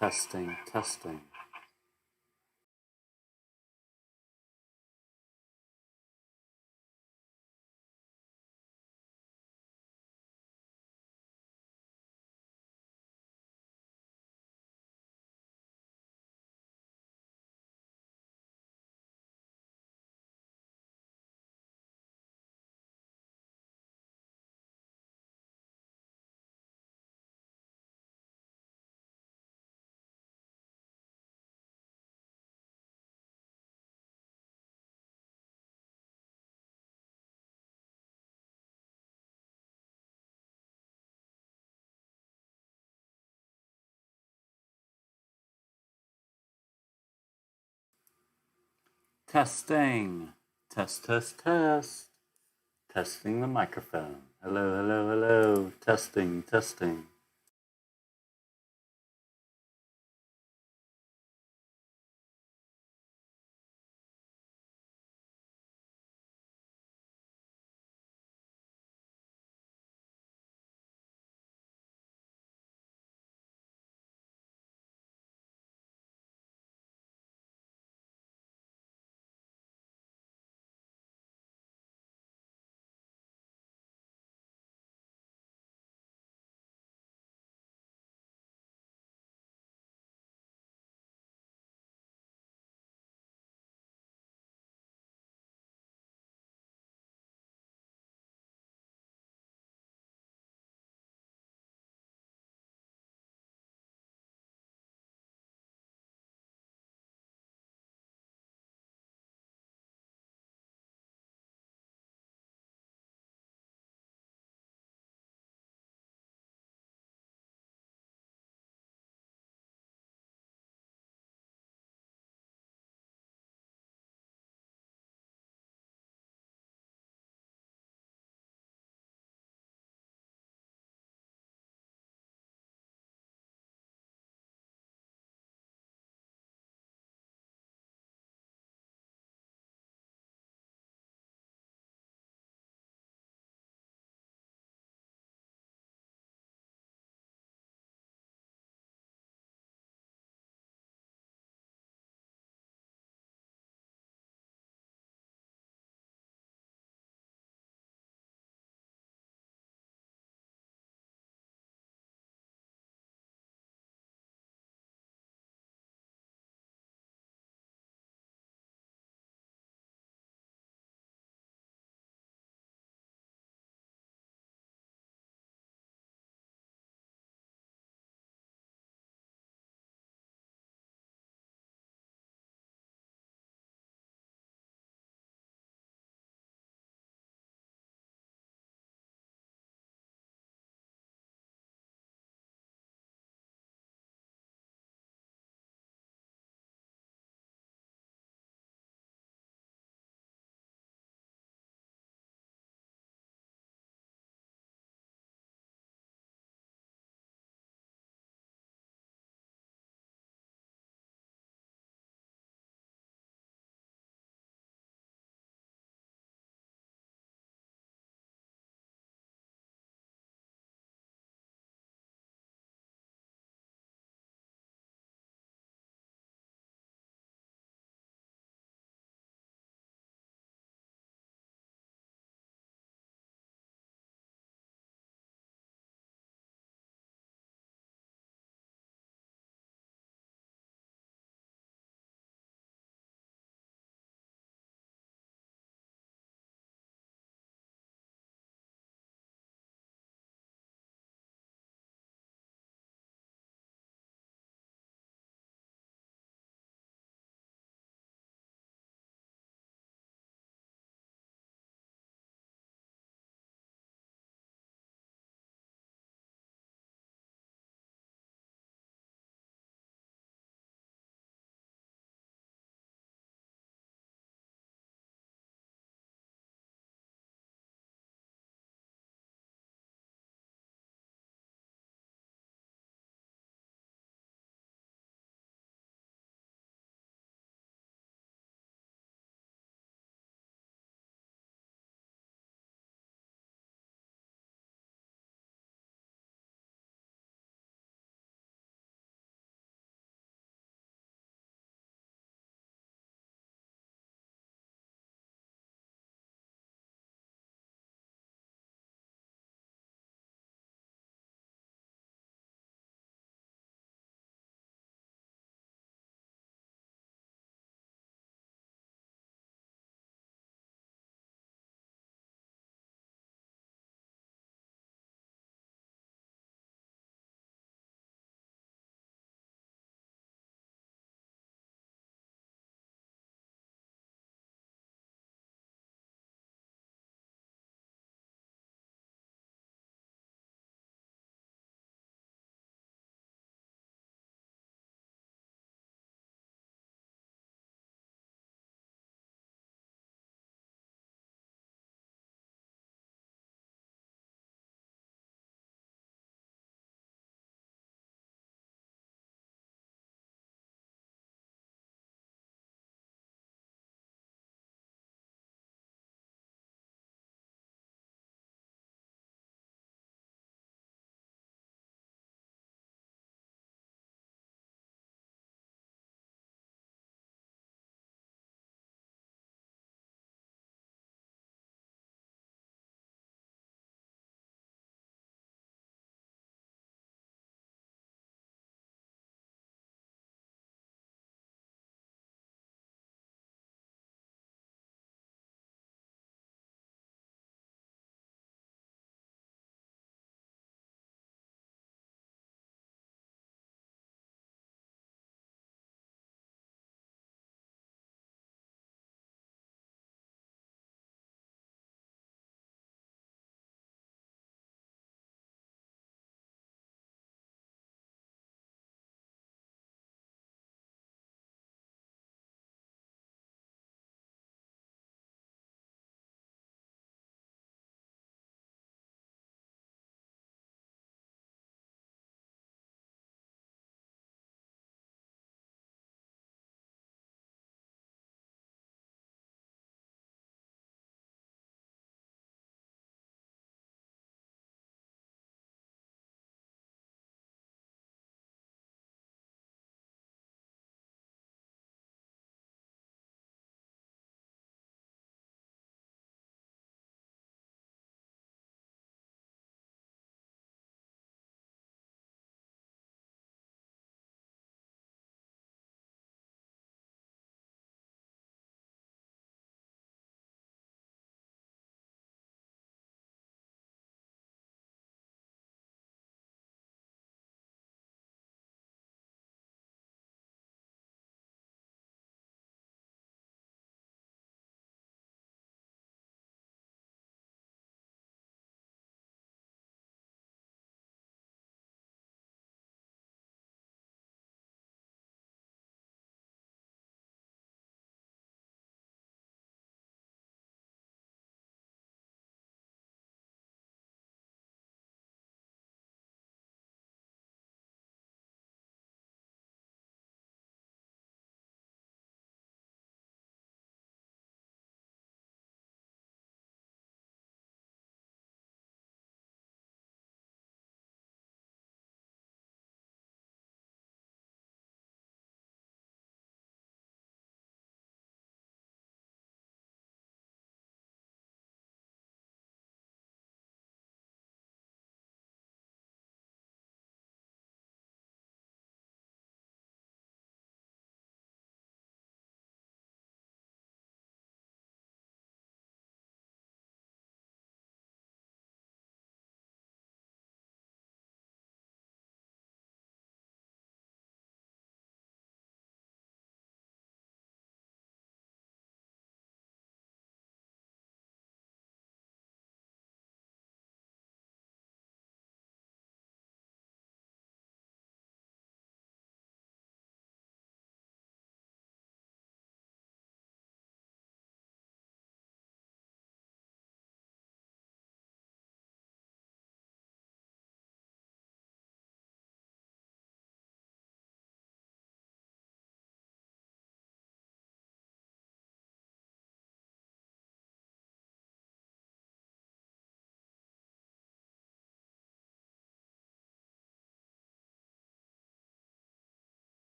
Testing, testing. Testing. Test, test, test. Testing the microphone. Hello, hello, hello. Testing, testing.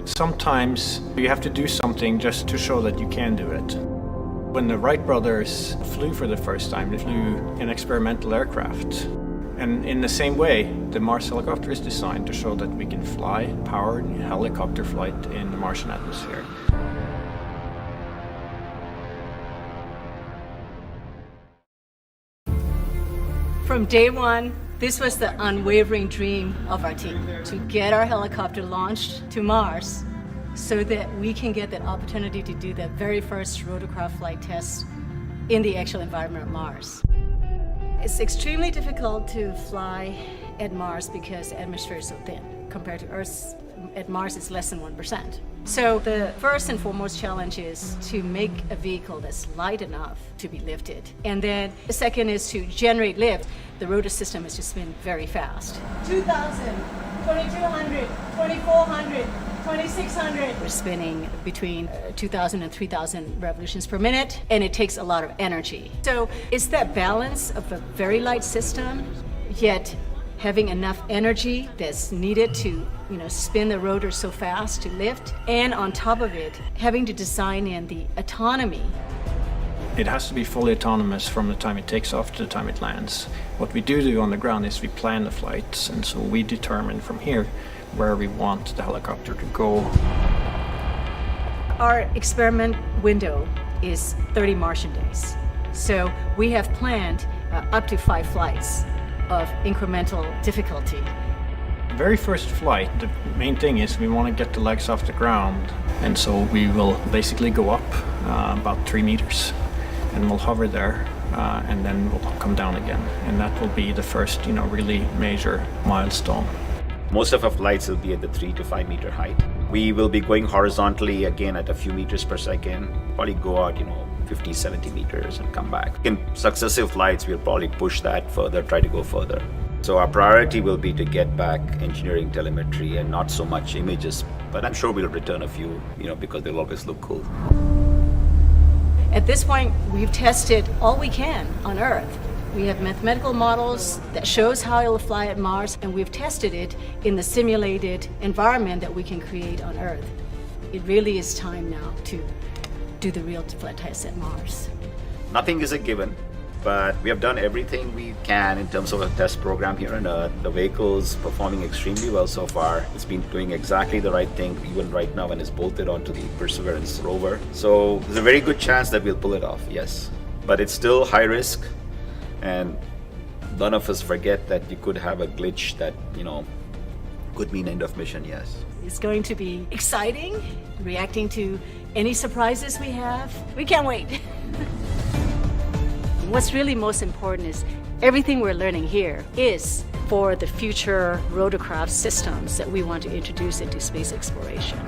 Sometimes you have to do something just to show that you can do it. When the Wright brothers flew for the first time, they flew an experimental aircraft. And in the same way, the Mars helicopter is designed to show that we can fly powered helicopter flight in the Martian atmosphere. From day one, this was the unwavering dream of our team, to get our helicopter launched to Mars so that we can get that opportunity to do the very first rotorcraft flight test in the actual environment of Mars. It's extremely difficult to fly at Mars because the atmosphere is so thin. Compared to Earth, at Mars it's less than 1%. So the first and foremost challenge is to make a vehicle that's light enough to be lifted. And then the second is to generate lift. The rotor system has just been very fast. 2,000, 2,200, 2,400, 2,600. We're spinning between 2,000 and 3,000 revolutions per minute, and it takes a lot of energy. So it's that balance of a very light system, yet having enough energy that's needed to spin the rotor so fast to lift, and on top of it, having to design in the autonomy. It has to be fully autonomous from the time it takes off to the time it lands. What we do on the ground is we plan the flights, and so we determine from here where we want the helicopter to go. Our experiment window is 30 Martian days. So we have planned up to 5 flights of incremental difficulty. The very first flight, the main thing is we want to get the legs off the ground, and so we will basically go up about 3 meters, and we'll hover there, and then we'll come down again, and that will be the first, really major milestone. Most of our flights will be at the 3 to 5 meter height. We will be going horizontally again at a few meters per second, probably go out, 50, 70 meters and come back. In successive flights, we'll probably push that further, try to go further. So our priority will be to get back engineering telemetry and not so much images, but I'm sure we'll return a few, because they'll always look cool. At this point, we've tested all we can on Earth. We have mathematical models that shows how it'll fly at Mars, and we've tested it in the simulated environment that we can create on Earth. It really is time now to do the real flight test at Mars. Nothing is a given, but we have done everything we can in terms of a test program here on Earth. The vehicle's performing extremely well so far. It's been doing exactly the right thing, even right now when it's bolted onto the Perseverance rover. So there's a very good chance that we'll pull it off, yes. But it's still high risk, and none of us forget that you could have a glitch that, could mean end of mission, yes. It's going to be exciting, reacting to any surprises we have. We can't wait. What's really most important is everything we're learning here is for the future rotorcraft systems that we want to introduce into space exploration.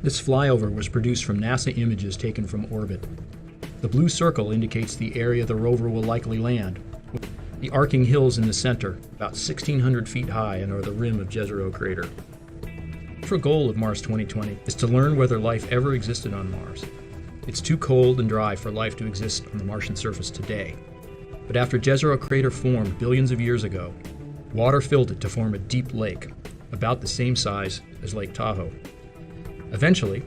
This flyover was produced from NASA images taken from orbit. The blue circle indicates the area the rover will likely land. The arcing hills in the center, about 1,600 feet high and are the rim of Jezero Crater. The central goal of Mars 2020 is to learn whether life ever existed on Mars. It's too cold and dry for life to exist on the Martian surface today. But after Jezero Crater formed billions of years ago, water filled it to form a deep lake, about the same size as Lake Tahoe. Eventually,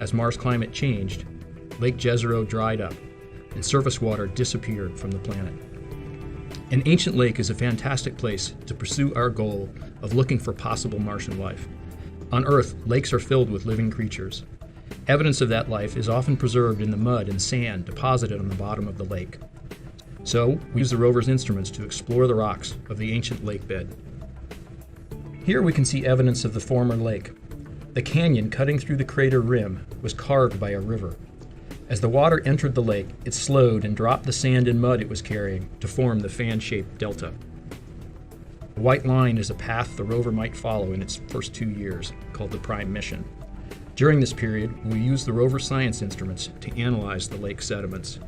as Mars' climate changed, Lake Jezero dried up, and surface water disappeared from the planet. An ancient lake is a fantastic place to pursue our goal of looking for possible Martian life. On Earth, lakes are filled with living creatures. Evidence of that life is often preserved in the mud and sand deposited on the bottom of the lake. So, we use the rover's instruments to explore the rocks of the ancient lake bed. Here we can see evidence of the former lake. The canyon cutting through the crater rim was carved by a river. As the water entered the lake, it slowed and dropped the sand and mud it was carrying to form the fan-shaped delta. The white line is a path the rover might follow in its first 2 years, called the prime mission. During this period, we use the rover science instruments to analyze the lake sediments.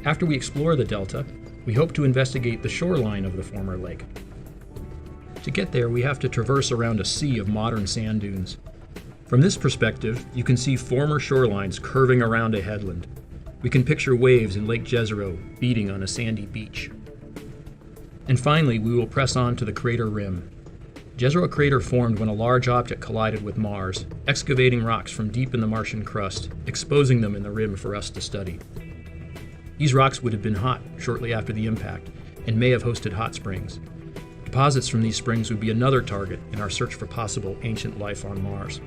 After we explore the delta, we hope to investigate the shoreline of the former lake. To get there, we have to traverse around a sea of modern sand dunes. From this perspective, you can see former shorelines curving around a headland. We can picture waves in Lake Jezero beating on a sandy beach. And finally, we will press on to the crater rim. Jezero Crater formed when a large object collided with Mars, excavating rocks from deep in the Martian crust, exposing them in the rim for us to study. These rocks would have been hot shortly after the impact and may have hosted hot springs. Deposits from these springs would be another target in our search for possible ancient life on Mars.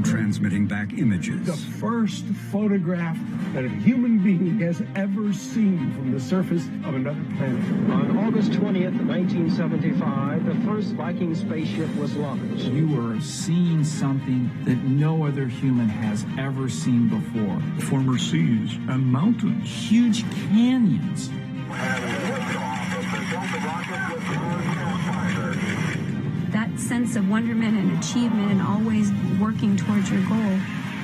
transmitting back images. The first photograph that a human being has ever seen from the surface of another planet. On August 20th, 1975, the first Viking spaceship was launched. You are seeing something that no other human has ever seen before. Former seas and mountains. Huge canyons. That sense of wonderment and achievement and always working towards your goal.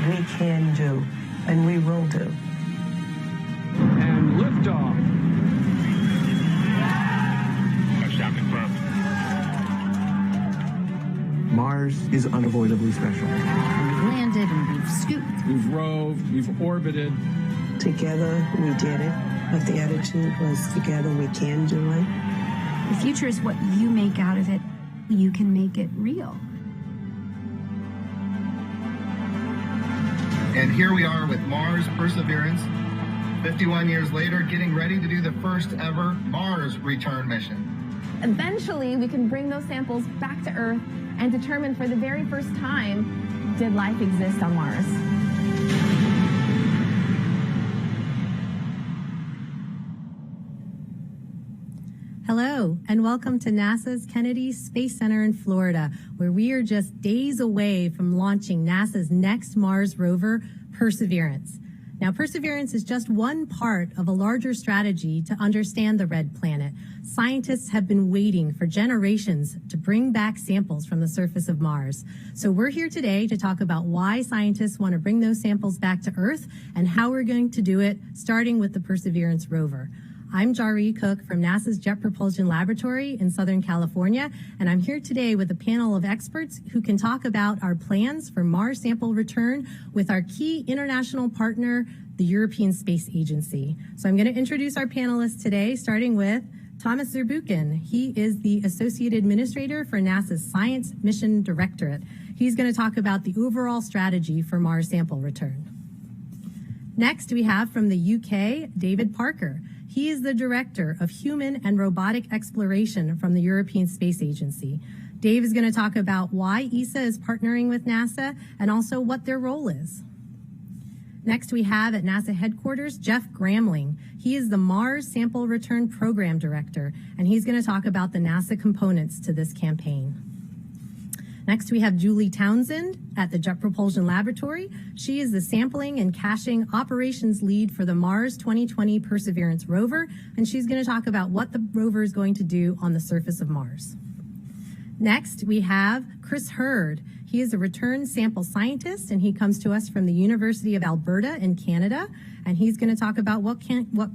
We can do, and we will do. And liftoff. Touchdown confirmed. Mars is unavoidably special. We've landed and we've scooped. We've roved, we've orbited. Together, we did it. But the attitude was together, we can do it. The future is what you make out of it. You can make it real. And here we are with Mars Perseverance, 51 years later, getting ready to do the first ever Mars return mission. Eventually, we can bring those samples back to Earth and determine for the very first time, did life exist on Mars? Hello, and welcome to NASA's Kennedy Space Center in Florida, where we are just days away from launching NASA's next Mars rover, Perseverance. Now, Perseverance is just one part of a larger strategy to understand the red planet. Scientists have been waiting for generations to bring back samples from the surface of Mars. So we're here today to talk about why scientists want to bring those samples back to Earth and how we're going to do it, starting with the Perseverance rover. I'm Jari Cook from NASA's Jet Propulsion Laboratory in Southern California, and I'm here today with a panel of experts who can talk about our plans for Mars sample return with our key international partner, the European Space Agency. So I'm going to introduce our panelists today, starting with Thomas Zurbuchen. He is the Associate Administrator for NASA's Science Mission Directorate. He's going to talk about the overall strategy for Mars sample return. Next, we have from the UK, David Parker. He is the Director of Human and Robotic Exploration from the European Space Agency. Dave is going to talk about why ESA is partnering with NASA and also what their role is. Next, we have at NASA headquarters, Jeff Gramling. He is the Mars Sample Return Program Director, and he's going to talk about the NASA components to this campaign. Next, we have Julie Townsend at the Jet Propulsion Laboratory. She is the Sampling and Caching Operations Lead for the Mars 2020 Perseverance rover, and she's going to talk about what the rover is going to do on the surface of Mars. Next, we have Chris Hurd. He is a return sample scientist, and he comes to us from the University of Alberta in Canada, and he's going to talk about what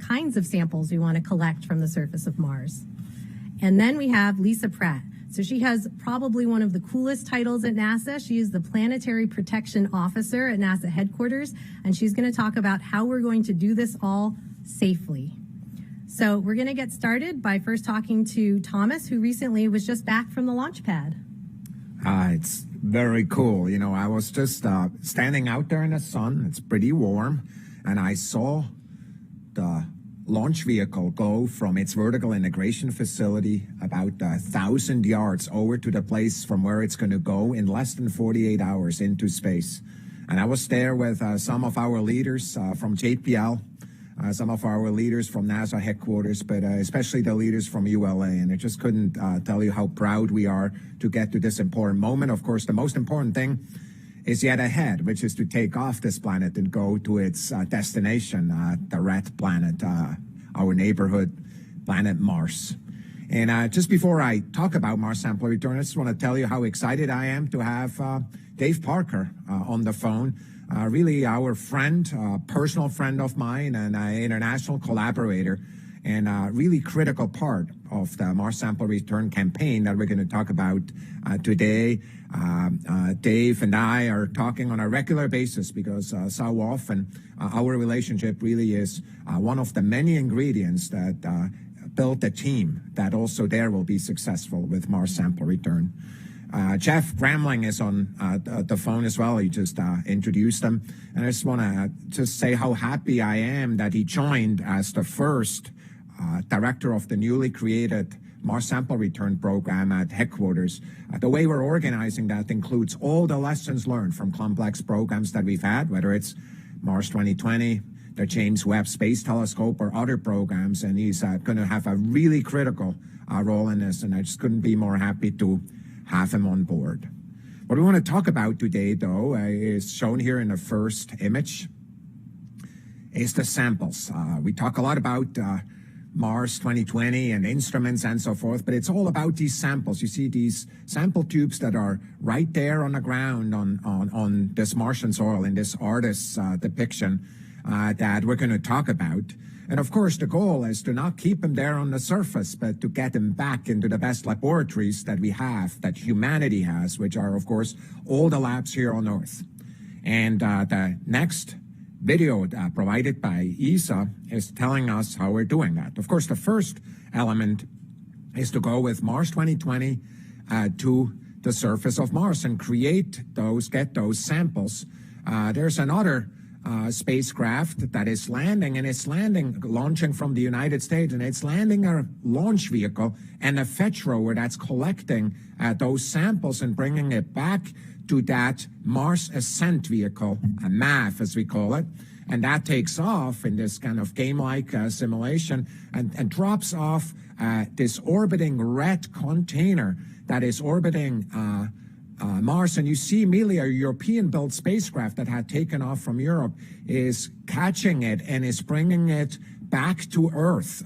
kinds of samples we want to collect from the surface of Mars. And then we have Lisa Pratt. So she has probably one of the coolest titles at NASA. She is the Planetary Protection Officer at NASA headquarters, and she's going to talk about how we're going to do this all safely. So we're going to get started by first talking to Thomas, who recently was just back from the launch pad. It's very cool. You know, I was just standing out there in the sun. It's pretty warm, and I saw the launch vehicle go from its vertical integration facility about 1,000 yards over to the place from where it's going to go in less than 48 hours into space. And I was there with some of our leaders from JPL, some of our leaders from NASA headquarters, but especially the leaders from ULA. And I just couldn't tell you how proud we are to get to this important moment. Of course, the most important thing is yet ahead, which is to take off this planet and go to its destination, the red planet, our neighborhood planet Mars. And just before I talk about Mars sample return, I just want to tell you how excited I am to have Dave Parker on the phone. Really our friend, personal friend of mine, and an international collaborator, and a really critical part of the Mars sample return campaign that we're going to talk about today. Dave and I are talking on a regular basis because so often our relationship really is one of the many ingredients that build a team that also there will be successful with Mars sample return. Jeff Gramling is on the phone as well. He just introduced him. And I just want to just say how happy I am that he joined as the first director of the newly created Mars Sample Return Program at headquarters. The way we're organizing that includes all the lessons learned from complex programs that we've had, whether it's Mars 2020, the James Webb Space Telescope, or other programs, and he's going to have a really critical role in this, and I just couldn't be more happy to have him on board. What we want to talk about today, though, is shown here in the first image, is the samples. We talk a lot about Mars 2020 and instruments and so forth, but it's all about these samples. You see these sample tubes that are right there on the ground on this Martian soil in this artist's depiction that we're going to talk about. And of course, the goal is to not keep them there on the surface, but to get them back into the best laboratories that we have, that humanity has, which are, of course, all the labs here on Earth. And the next video provided by ESA is telling us how we're doing that. Of course, the first element is to go with Mars 2020 to the surface of Mars and get those samples. There's another spacecraft that is landing, and it's launching from the United States, and it's landing a launch vehicle and a fetch rover that's collecting those samples and bringing it back to that Mars Ascent vehicle, a MAV as we call it, and that takes off in this kind of game-like simulation and drops off this orbiting red container that is orbiting Mars. And you see immediately a European-built spacecraft that had taken off from Europe is catching it and is bringing it back to Earth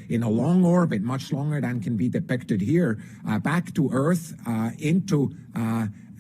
in a long orbit, much longer than can be depicted here, back to Earth into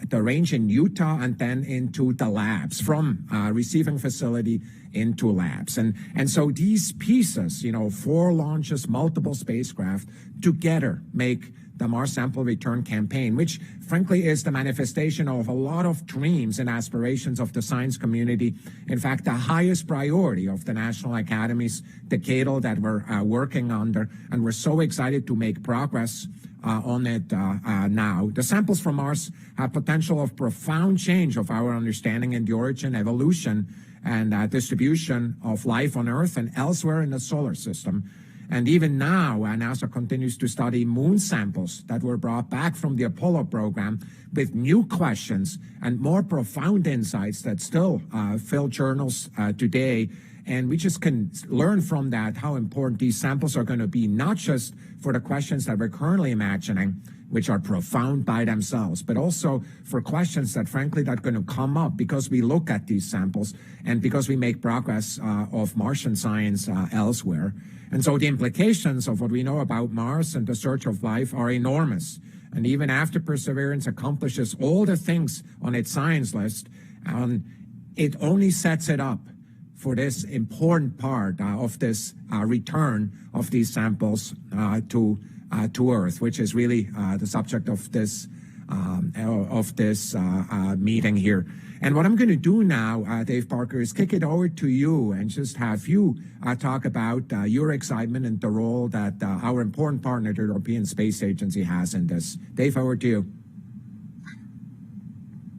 the range in Utah and then into the labs, from receiving facility into labs. And so these pieces, 4 launches, multiple spacecraft, together make the Mars Sample Return Campaign, which frankly is the manifestation of a lot of dreams and aspirations of the science community. In fact, the highest priority of the National Academy's decadal that we're working under, and we're so excited to make progress on it now. The samples from Mars have potential of profound change of our understanding in the origin, evolution, and distribution of life on Earth and elsewhere in the solar system. And even now, NASA continues to study moon samples that were brought back from the Apollo program with new questions and more profound insights that still fill journals today. And we just can learn from that how important these samples are going to be, not just for the questions that we're currently imagining, which are profound by themselves, but also for questions that, frankly, that are going to come up because we look at these samples and because we make progress of Martian science elsewhere. And so the implications of what we know about Mars and the search of life are enormous. And even after Perseverance accomplishes all the things on its science list, it only sets it up for this important part of this return of these samples to Earth, which is really the subject of this meeting here. And what I'm going to do now, Dave Parker, is kick it over to you and just have you talk about your excitement and the role that our important partner, the European Space Agency, has in this. Dave, over to you.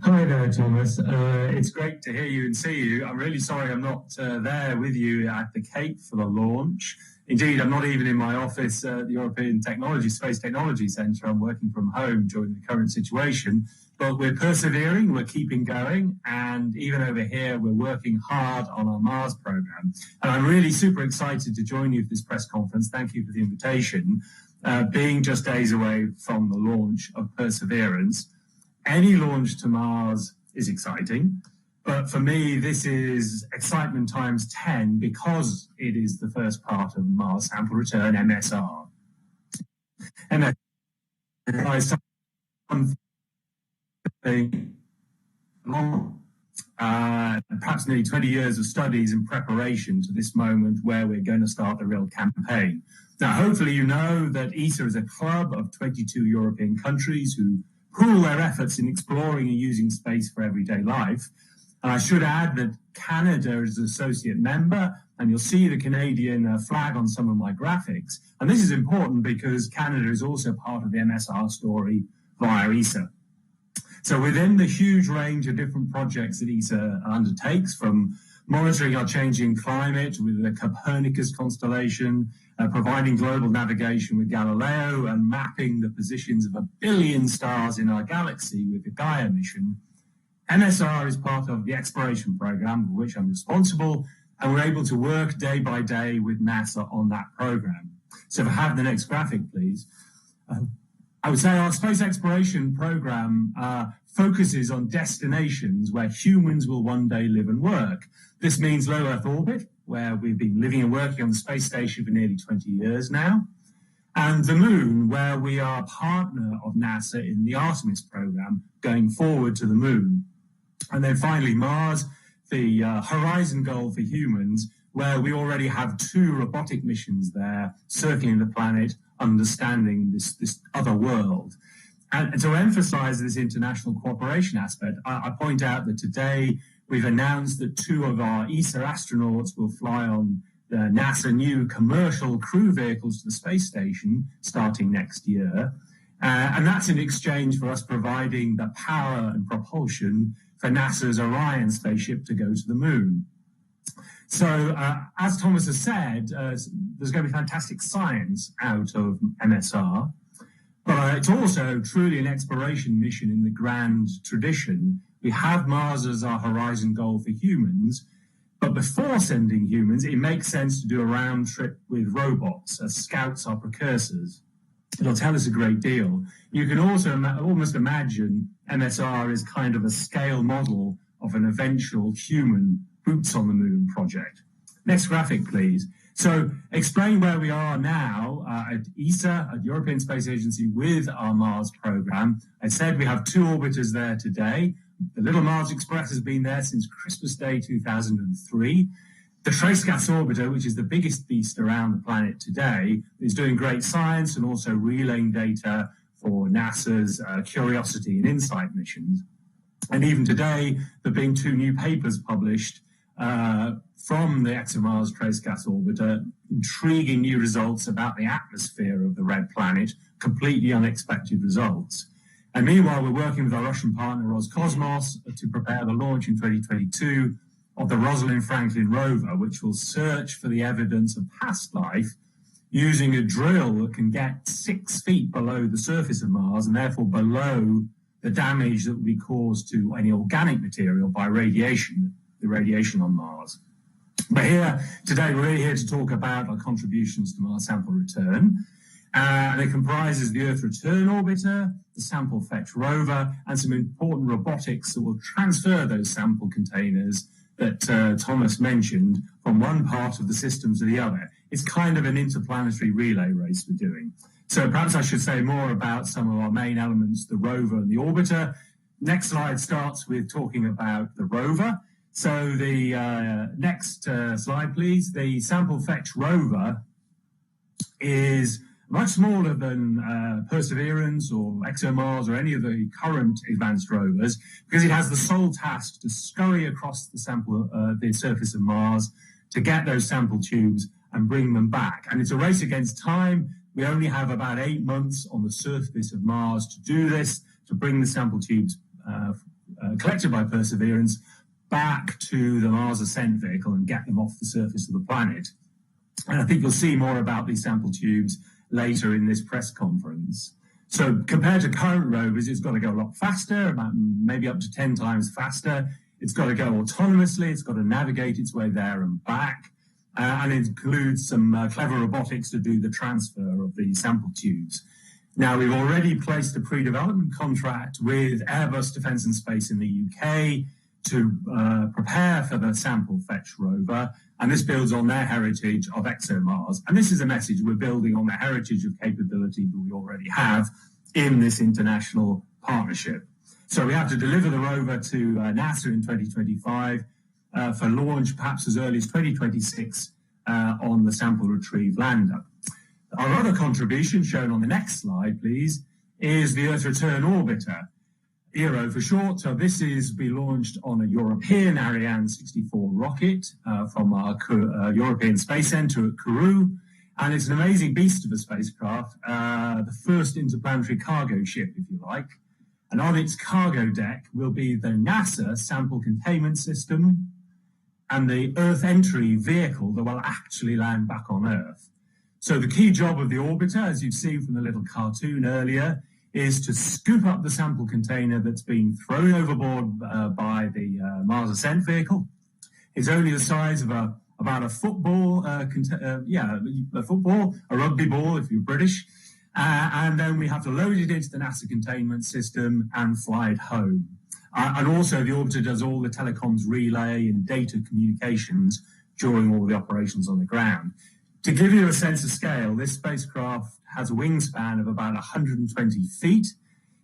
Hi there, Thomas. It's great to hear you and see you. I'm really sorry I'm not there with you at the Cape for the launch. Indeed, I'm not even in my office at the European Space Technology Centre. I'm working from home during the current situation. But we're persevering, we're keeping going, and even over here, we're working hard on our Mars program. And I'm really super excited to join you for this press conference. Thank you for the invitation. Being just days away from the launch of Perseverance, any launch to Mars is exciting. But for me, this is excitement times 10 because it is the first part of Mars Sample Return, MSR. And perhaps nearly 20 years of studies and preparation to this moment where we're going to start the real campaign. Now, hopefully you know that ESA is a club of 22 European countries who pool their efforts in exploring and using space for everyday life. And I should add that Canada is an associate member, and you'll see the Canadian flag on some of my graphics. And this is important because Canada is also part of the MSR story via ESA. So within the huge range of different projects that ESA undertakes, from monitoring our changing climate with the Copernicus constellation providing global navigation with Galileo, and mapping the positions of 1 billion stars in our galaxy with the Gaia mission. MSR is part of the exploration program, for which I'm responsible, and we're able to work day by day with NASA on that program. So if I have the next graphic, please. I would say our space exploration program focuses on destinations where humans will one day live and work. This means low Earth orbit, where we've been living and working on the space station for nearly 20 years now, and the moon, where we are a partner of NASA in the Artemis program, going forward to the moon. And then finally, Mars, the horizon goal for humans, where we already have 2 robotic missions there circling the planet, understanding this other world. And to emphasize this international cooperation aspect, I point out that today we've announced that 2 of our ESA astronauts will fly on the NASA new commercial crew vehicles to the space station starting next year. And that's in exchange for us providing the power and propulsion for NASA's Orion spaceship to go to the moon. So, as Thomas has said, there's going to be fantastic science out of MSR, but it's also truly an exploration mission in the grand tradition. We have Mars as our horizon goal for humans, but before sending humans, it makes sense to do a round trip with robots, as scouts are precursors. It'll tell us a great deal. You can also almost imagine MSR as kind of a scale model of an eventual human boots on the moon project. Next graphic, please. So explain where we are now at ESA, at the European Space Agency, with our Mars program. I said we have 2 orbiters there today. The Little Mars Express has been there since Christmas Day 2003. The Trace Gas Orbiter, which is the biggest beast around the planet today, is doing great science and also relaying data for NASA's Curiosity and InSight missions. And even today, there have been 2 new papers published from the ExoMars Trace Gas Orbiter, intriguing new results about the atmosphere of the red planet, completely unexpected results. And meanwhile, we're working with our Russian partner Roscosmos to prepare the launch in 2022 of the Rosalind Franklin rover, which will search for the evidence of past life using a drill that can get 6 feet below the surface of Mars and therefore below the damage that will be caused to any organic material by radiation, the radiation on Mars. But here, today, we're really here to talk about our contributions to Mars sample return. And it comprises the Earth Return Orbiter, the Sample Fetch Rover, and some important robotics that will transfer those sample containers that Thomas mentioned from one part of the system to the other. It's kind of an interplanetary relay race we're doing. So perhaps I should say more about some of our main elements, the rover and the orbiter. Next slide starts with talking about the rover. So the next slide, please. The Sample Fetch Rover is much smaller than Perseverance or ExoMars or any of the current advanced rovers, because it has the sole task to scurry across the surface of Mars to get those sample tubes and bring them back. And it's a race against time. We only have about 8 months on the surface of Mars to do this, to bring the sample tubes collected by Perseverance back to the Mars Ascent Vehicle and get them off the surface of the planet. And I think you'll see more about these sample tubes later in this press conference. So compared to current rovers, it's got to go a lot faster, about maybe up to 10 times faster. It's got to go autonomously. It's got to navigate its way there and back. And it includes some clever robotics to do the transfer of the sample tubes. Now, we've already placed a pre-development contract with Airbus Defence and Space in the UK to prepare for the Sample Fetch rover, and this builds on their heritage of ExoMars. And this is a message: we're building on the heritage of capability that we already have in this international partnership. So we have to deliver the rover to NASA in 2025 for launch perhaps as early as 2026 on the sample retrieve lander. Our other contribution, shown on the next slide, please, is the Earth Return Orbiter, ERO for short. So this is be launched on a European Ariane 64 rocket from our European Space Centre at Kourou. And it's an amazing beast of a spacecraft, the first interplanetary cargo ship, if you like. And on its cargo deck will be the NASA sample containment system and the Earth entry vehicle that will actually land back on Earth. So the key job of the orbiter, as you've seen from the little cartoon earlier, is to scoop up the sample container that's been thrown overboard by the Mars Ascent Vehicle. It's only the size of about a football, a rugby ball if you're British, and then we have to load it into the NASA containment system and fly it home. And also the orbiter does all the telecoms relay and data communications during all the operations on the ground. To give you a sense of scale, this spacecraft has a wingspan of about 120 feet.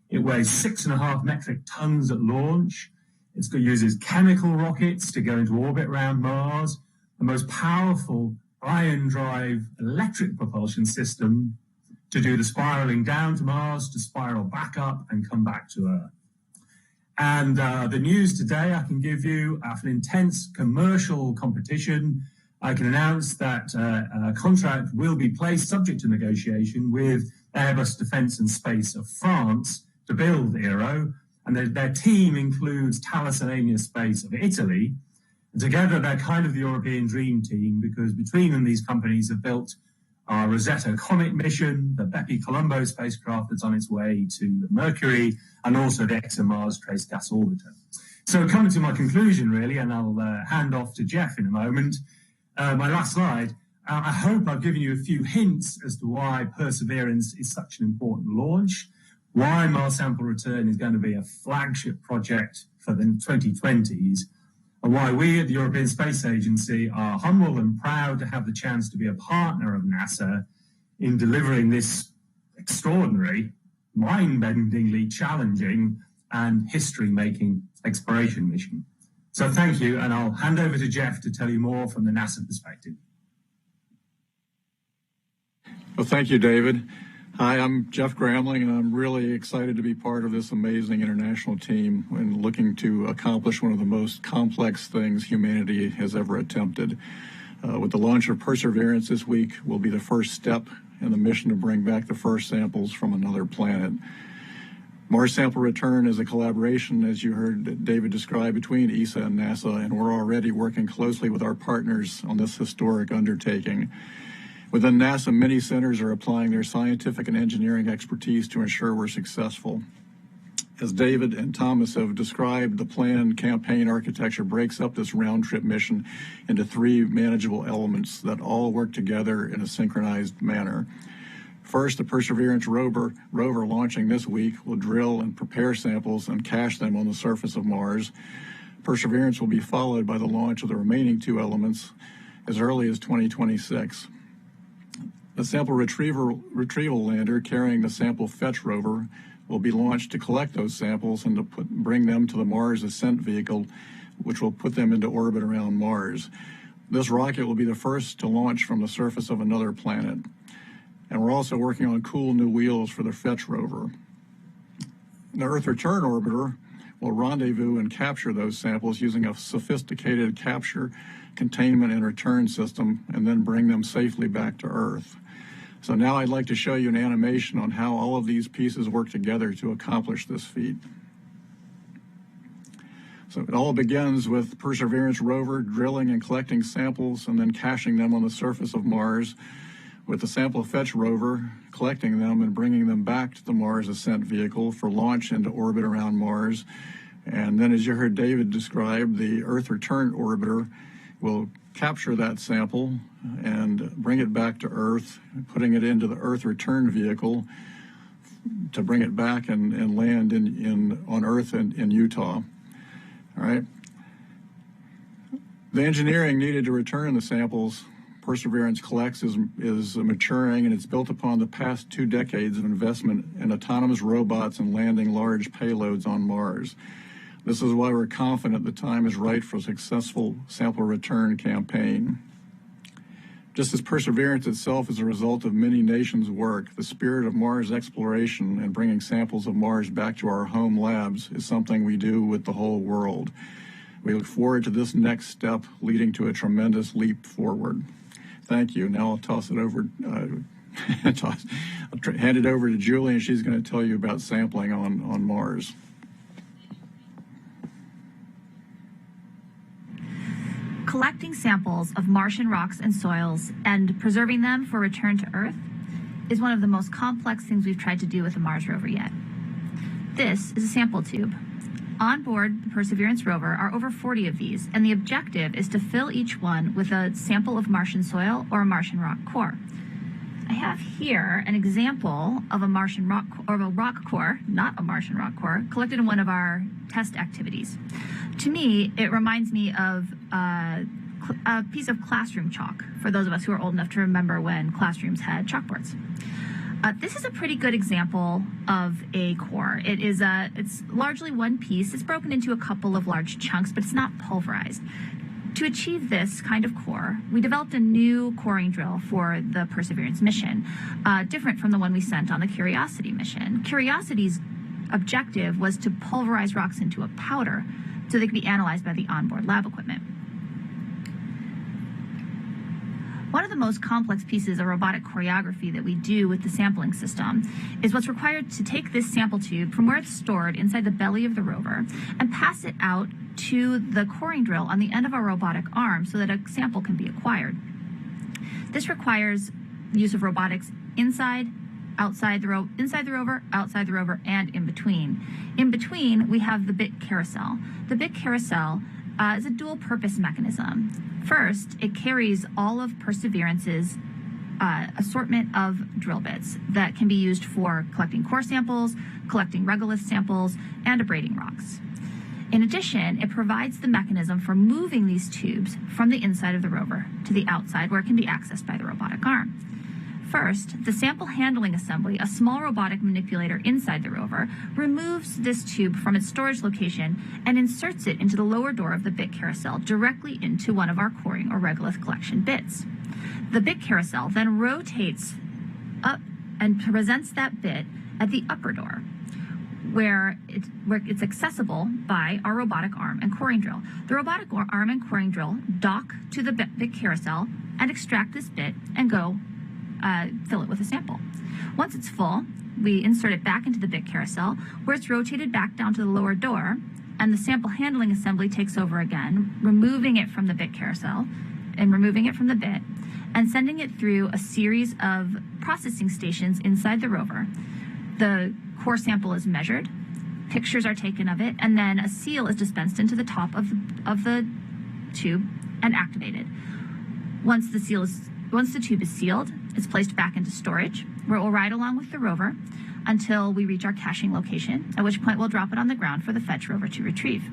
It weighs 6.5 metric tons at launch. It uses chemical rockets to go into orbit around Mars. The most powerful ion drive electric propulsion system to do the spiraling down to Mars, to spiral back up and come back to Earth. And the news today I can give you, after an intense commercial competition, I can announce that a contract will be placed, subject to negotiation, with Airbus Defence and Space of France to build Aero. And their team includes Thales and Amiens Space of Italy. And together, they're kind of the European dream team, because between them, these companies have built our Rosetta Comet mission, the Bepi-Colombo spacecraft that's on its way to Mercury, and also the ExoMars Trace Gas Orbiter. So coming to my conclusion, really, and I'll hand off to Jeff in a moment, my last slide, I hope I've given you a few hints as to why Perseverance is such an important launch, why Mars Sample Return is going to be a flagship project for the 2020s, and why we at the European Space Agency are humble and proud to have the chance to be a partner of NASA in delivering this extraordinary, mind-bendingly challenging and history-making exploration mission. So thank you, and I'll hand over to Jeff to tell you more from the NASA perspective. Well, thank you, David. Hi, I'm Jeff Gramling, and I'm really excited to be part of this amazing international team and looking to accomplish one of the most complex things humanity has ever attempted. With the launch of Perseverance this week will be the first step in the mission to bring back the first samples from another planet. Mars Sample Return is a collaboration, as you heard David describe, between ESA and NASA, and we're already working closely with our partners on this historic undertaking. Within NASA, many centers are applying their scientific and engineering expertise to ensure we're successful. As David and Thomas have described, the planned campaign architecture breaks up this round-trip mission into 3 manageable elements that all work together in a synchronized manner. First, the Perseverance rover launching this week will drill and prepare samples and cache them on the surface of Mars. Perseverance will be followed by the launch of the remaining 2 elements as early as 2026. The sample retrieval lander carrying the sample fetch rover will be launched to collect those samples and to bring them to the Mars Ascent Vehicle, which will put them into orbit around Mars. This rocket will be the first to launch from the surface of another planet. And we're also working on cool new wheels for the fetch rover. The Earth Return Orbiter will rendezvous and capture those samples using a sophisticated capture, containment, and return system, and then bring them safely back to Earth. So now I'd like to show you an animation on how all of these pieces work together to accomplish this feat. So it all begins with Perseverance rover drilling and collecting samples and then caching them on the surface of Mars, with the sample fetch rover collecting them and bringing them back to the Mars Ascent Vehicle for launch into orbit around Mars. And then, as you heard David describe, the Earth Return Orbiter will capture that sample and bring it back to Earth, putting it into the Earth Return Vehicle to bring it back and land on Earth in Utah. All right. The engineering needed to return the samples Perseverance collects is maturing, and it's built upon the past 2 decades of investment in autonomous robots and landing large payloads on Mars. This is why we're confident the time is right for a successful sample return campaign. Just as Perseverance itself is a result of many nations' work, the spirit of Mars exploration and bringing samples of Mars back to our home labs is something we do with the whole world. We look forward to this next step leading to a tremendous leap forward. Thank you. Now I'll toss it over, hand it over to Julie, and she's going to tell you about sampling on Mars. Collecting samples of Martian rocks and soils and preserving them for return to Earth is one of the most complex things we've tried to do with the Mars rover yet. This is a sample tube. On board the Perseverance rover are over 40 of these, and the objective is to fill each one with a sample of Martian soil or a Martian rock core. I have here an example of a Martian rock, or a rock core, not a Martian rock core, collected in one of our test activities. To me, it reminds me of a piece of classroom chalk, for those of us who are old enough to remember when classrooms had chalkboards. This is a pretty good example of a core. It's largely one piece. It's broken into a couple of large chunks, but it's not pulverized. To achieve this kind of core, we developed a new coring drill for the Perseverance mission, different from the one we sent on the Curiosity mission. Curiosity's objective was to pulverize rocks into a powder so they could be analyzed by the onboard lab equipment. One of the most complex pieces of robotic choreography that we do with the sampling system is what's required to take this sample tube from where it's stored inside the belly of the rover and pass it out to the coring drill on the end of our robotic arm so that a sample can be acquired. This requires the use of robotics inside the rover, outside the rover, and in between. In between, we have the bit carousel. The bit carousel is a dual-purpose mechanism. First, it carries all of Perseverance's assortment of drill bits that can be used for collecting core samples, collecting regolith samples, and abrading rocks. In addition, it provides the mechanism for moving these tubes from the inside of the rover to the outside where it can be accessed by the robotic arm. First, the sample handling assembly, a small robotic manipulator inside the rover, removes this tube from its storage location and inserts it into the lower door of the bit carousel directly into one of our coring or regolith collection bits. The bit carousel then rotates up and presents that bit at the upper door, where it's accessible by our robotic arm and coring drill. The robotic arm and coring drill dock to the bit carousel and extract this bit and go fill it with a sample. Once it's full, we insert it back into the bit carousel, where it's rotated back down to the lower door, and the sample handling assembly takes over again, removing it from the bit carousel and removing it from the bit, and sending it through a series of processing stations inside the rover. The core sample is measured, pictures are taken of it, and then a seal is dispensed into the top of the tube and activated. Once the tube is sealed, it's placed back into storage, where it will ride along with the rover until we reach our caching location, at which point we'll drop it on the ground for the fetch rover to retrieve.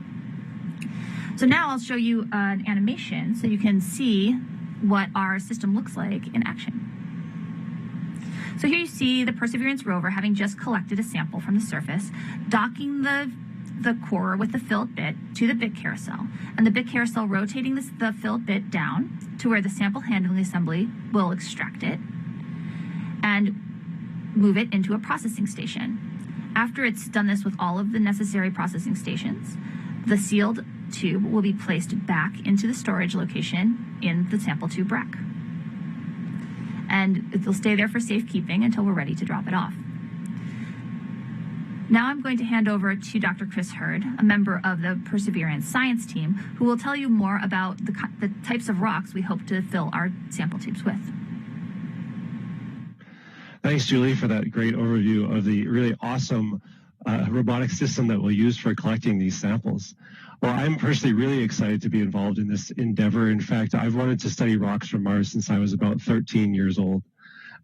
So now I'll show you an animation so you can see what our system looks like in action. So here you see the Perseverance rover having just collected a sample from the surface, docking the core with the filled bit to the bit carousel, and the bit carousel rotating the filled bit down to where the sample handling assembly will extract it and move it into a processing station. After it's done this with all of the necessary processing stations, the sealed tube will be placed back into the storage location in the sample tube rack. And it'll stay there for safekeeping until we're ready to drop it off. Now I'm going to hand over to Dr. Chris Hurd, a member of the Perseverance science team, who will tell you more about the types of rocks we hope to fill our sample tubes with. Thanks, Julie, for that great overview of the really awesome robotic system that we'll use for collecting these samples. Well, I'm personally really excited to be involved in this endeavor. In fact, I've wanted to study rocks from Mars since I was about 13 years old.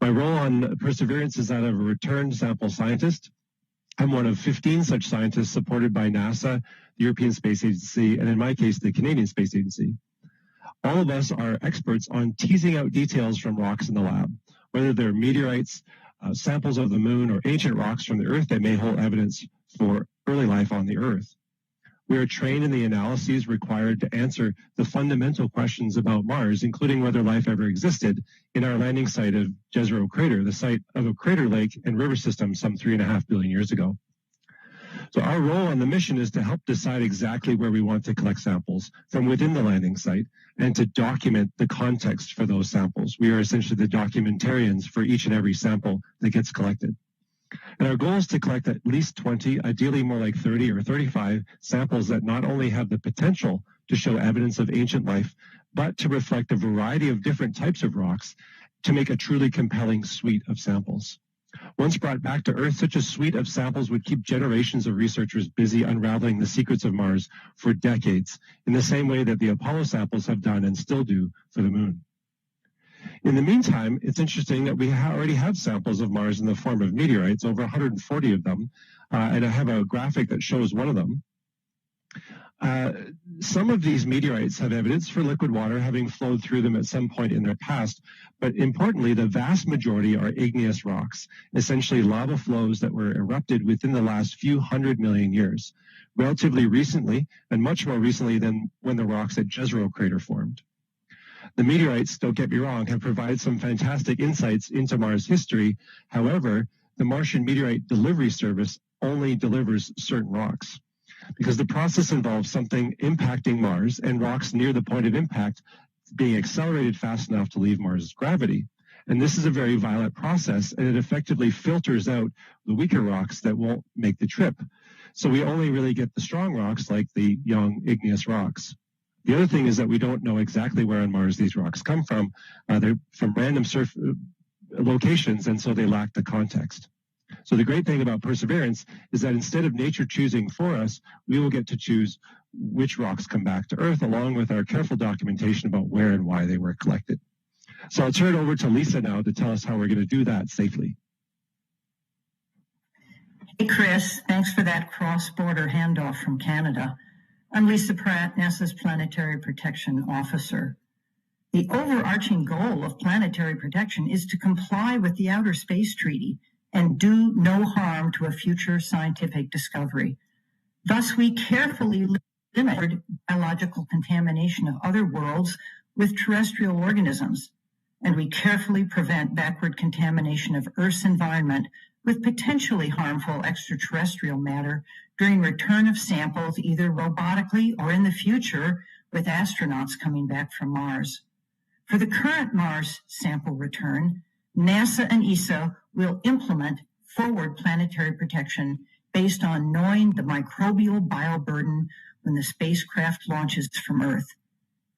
My role on Perseverance is that of a returned sample scientist. I'm one of 15 such scientists supported by NASA, the European Space Agency, and in my case, the Canadian Space Agency. All of us are experts on teasing out details from rocks in the lab, whether they're meteorites, samples of the moon, or ancient rocks from the Earth that may hold evidence for early life on the Earth. We are trained in the analyses required to answer the fundamental questions about Mars, including whether life ever existed, in our landing site of Jezero Crater, the site of a crater lake and river system some 3.5 billion years ago. So our role on the mission is to help decide exactly where we want to collect samples from within the landing site and to document the context for those samples. We are essentially the documentarians for each and every sample that gets collected. And our goal is to collect at least 20, ideally more like 30 or 35 samples that not only have the potential to show evidence of ancient life, but to reflect a variety of different types of rocks to make a truly compelling suite of samples. Once brought back to Earth, such a suite of samples would keep generations of researchers busy unraveling the secrets of Mars for decades, in the same way that the Apollo samples have done and still do for the Moon. In the meantime, it's interesting that we already have samples of Mars in the form of meteorites, over 140 of them, and I have a graphic that shows one of them. Some of these meteorites have evidence for liquid water having flowed through them at some point in their past, but importantly, the vast majority are igneous rocks, essentially lava flows that were erupted within the last few 100 million years, relatively recently, and much more recently than when the rocks at Jezero Crater formed. The meteorites, don't get me wrong, have provided some fantastic insights into Mars history. However, the Martian Meteorite Delivery Service only delivers certain rocks, because the process involves something impacting Mars and rocks near the point of impact being accelerated fast enough to leave Mars' gravity. And this is a very violent process, and it effectively filters out the weaker rocks that won't make the trip. So we only really get the strong rocks like the young igneous rocks. The other thing is that we don't know exactly where on Mars these rocks come from. They're from random locations, and so they lack the context. So the great thing about Perseverance is that instead of nature choosing for us, we will get to choose which rocks come back to Earth, along with our careful documentation about where and why they were collected. So I'll turn it over to Lisa now to tell us how we're going to do that safely. Hey, Chris, thanks for that cross-border handoff from Canada. I'm Lisa Pratt, NASA's Planetary Protection Officer. The overarching goal of planetary protection is to comply with the Outer Space Treaty and do no harm to a future scientific discovery. Thus, we carefully limit biological contamination of other worlds with terrestrial organisms, and we carefully prevent backward contamination of Earth's environment with potentially harmful extraterrestrial matter during return of samples, either robotically or in the future with astronauts coming back from Mars. For the current Mars sample return, NASA and ESA will implement forward planetary protection based on knowing the microbial bioburden when the spacecraft launches from Earth.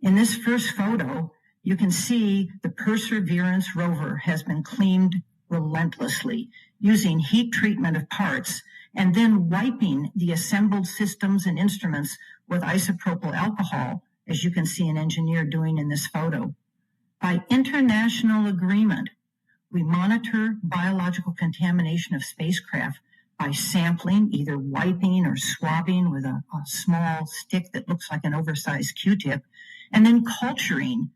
In this first photo, you can see the Perseverance rover has been cleaned relentlessly using heat treatment of parts and then wiping the assembled systems and instruments with isopropyl alcohol, as you can see an engineer doing in this photo. By international agreement, we monitor biological contamination of spacecraft by sampling, either wiping or swabbing with a small stick that looks like an oversized Q-tip, and then culturing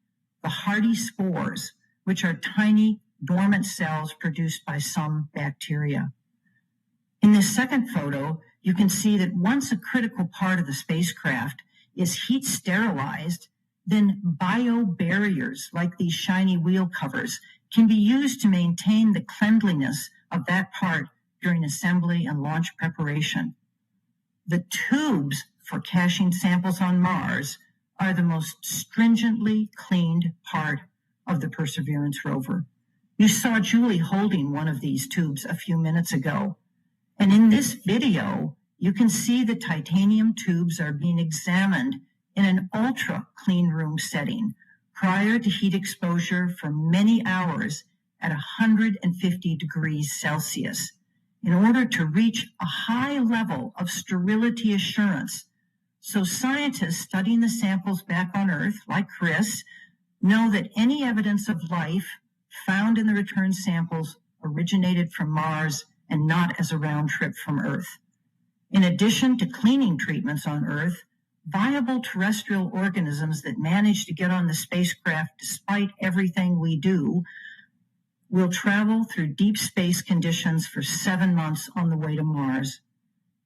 the hardy spores, which are tiny dormant cells produced by some bacteria. In this second photo, you can see that once a critical part of the spacecraft is heat sterilized, then biobarriers like these shiny wheel covers can be used to maintain the cleanliness of that part during assembly and launch preparation. The tubes for caching samples on Mars are the most stringently cleaned part of the Perseverance rover. You saw Julie holding one of these tubes a few minutes ago. And in this video, you can see the titanium tubes are being examined in an ultra clean room setting prior to heat exposure for many hours at 150 degrees Celsius in order to reach a high level of sterility assurance. So scientists studying the samples back on Earth, like Chris, know that any evidence of life found in the return samples originated from Mars and not as a round trip from Earth. In addition to cleaning treatments on Earth, viable terrestrial organisms that manage to get on the spacecraft despite everything we do will travel through deep space conditions for 7 months on the way to Mars.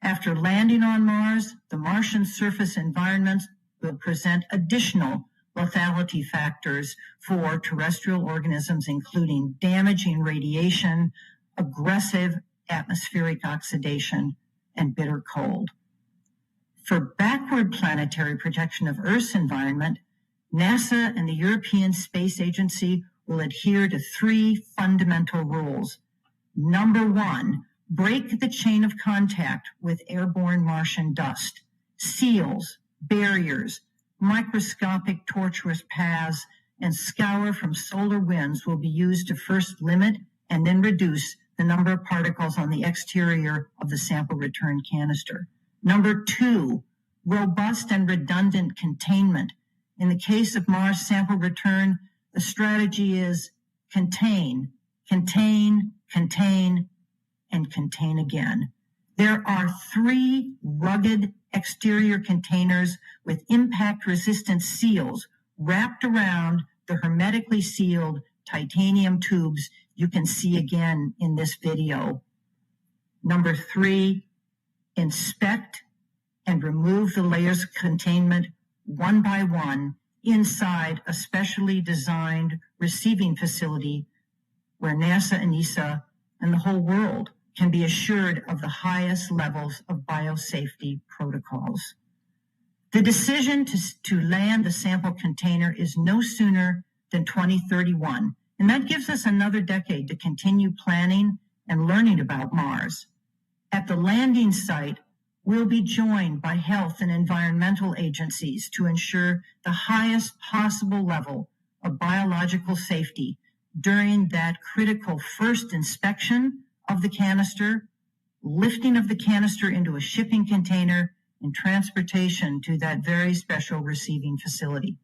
After landing on Mars, the Martian surface environment will present additional lethality factors for terrestrial organisms, including damaging radiation, aggressive atmospheric oxidation, and bitter cold. For backward planetary protection of Earth's environment, NASA and the European Space Agency will adhere to 3 fundamental rules. Number 1, break the chain of contact with airborne Martian dust, seals, barriers, microscopic tortuous paths, and scour from solar winds will be used to first limit and then reduce the number of particles on the exterior of the sample return canister. Number 2, robust and redundant containment. In the case of Mars sample return, the strategy is contain, contain, contain, and contain again. There are 3 rugged exterior containers with impact-resistant seals wrapped around the hermetically sealed titanium tubes you can see again in this video. Number 3, inspect and remove the layers of containment one by one inside a specially designed receiving facility where NASA and ESA and the whole world can be assured of the highest levels of biosafety protocols. The decision to land the sample container is no sooner than 2031, and that gives us another decade to continue planning and learning about Mars. At the landing site, we'll be joined by health and environmental agencies to ensure the highest possible level of biological safety during that critical first inspection of the canister, lifting of the canister into a shipping container, and transportation to that very special receiving facility.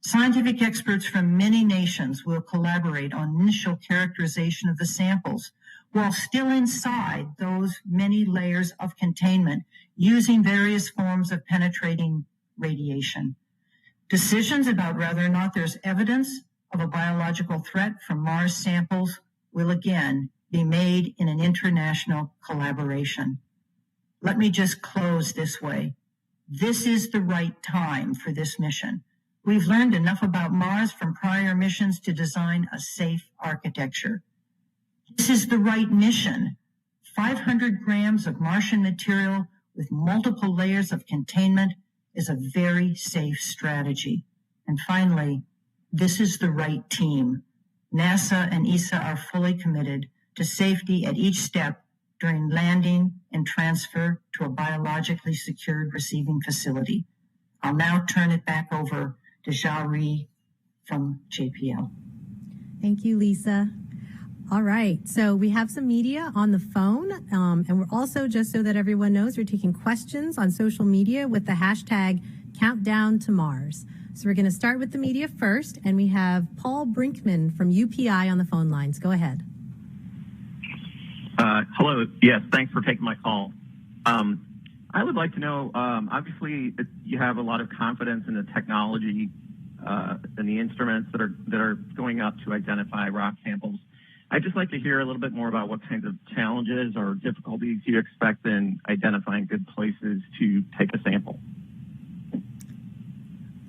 Scientific experts from many nations will collaborate on initial characterization of the samples while still inside those many layers of containment using various forms of penetrating radiation. Decisions about whether or not there's evidence of a biological threat from Mars samples will again be made in an international collaboration. Let me just close this way. This is the right time for this mission. We've learned enough about Mars from prior missions to design a safe architecture. This is the right mission. 500 grams of Martian material with multiple layers of containment is a very safe strategy. And finally, this is the right team. NASA and ESA are fully committed to safety at each step during landing and transfer to a biologically secured receiving facility. I'll now turn it back over to Jari from JPL. Thank you, Lisa. All right, so we have some media on the phone, and we're also, just so that everyone knows, we're taking questions on social media with the hashtag Countdown to Mars. So we're going to start with the media first, and we have Paul Brinkman from UPI on the phone lines. Go ahead. Hello. Yes, thanks for taking my call. I would like to know, obviously, you have a lot of confidence in the technology and the instruments that are going up to identify rock samples. I'd just like to hear a little bit more about what kinds of challenges or difficulties you expect in identifying good places to take a sample.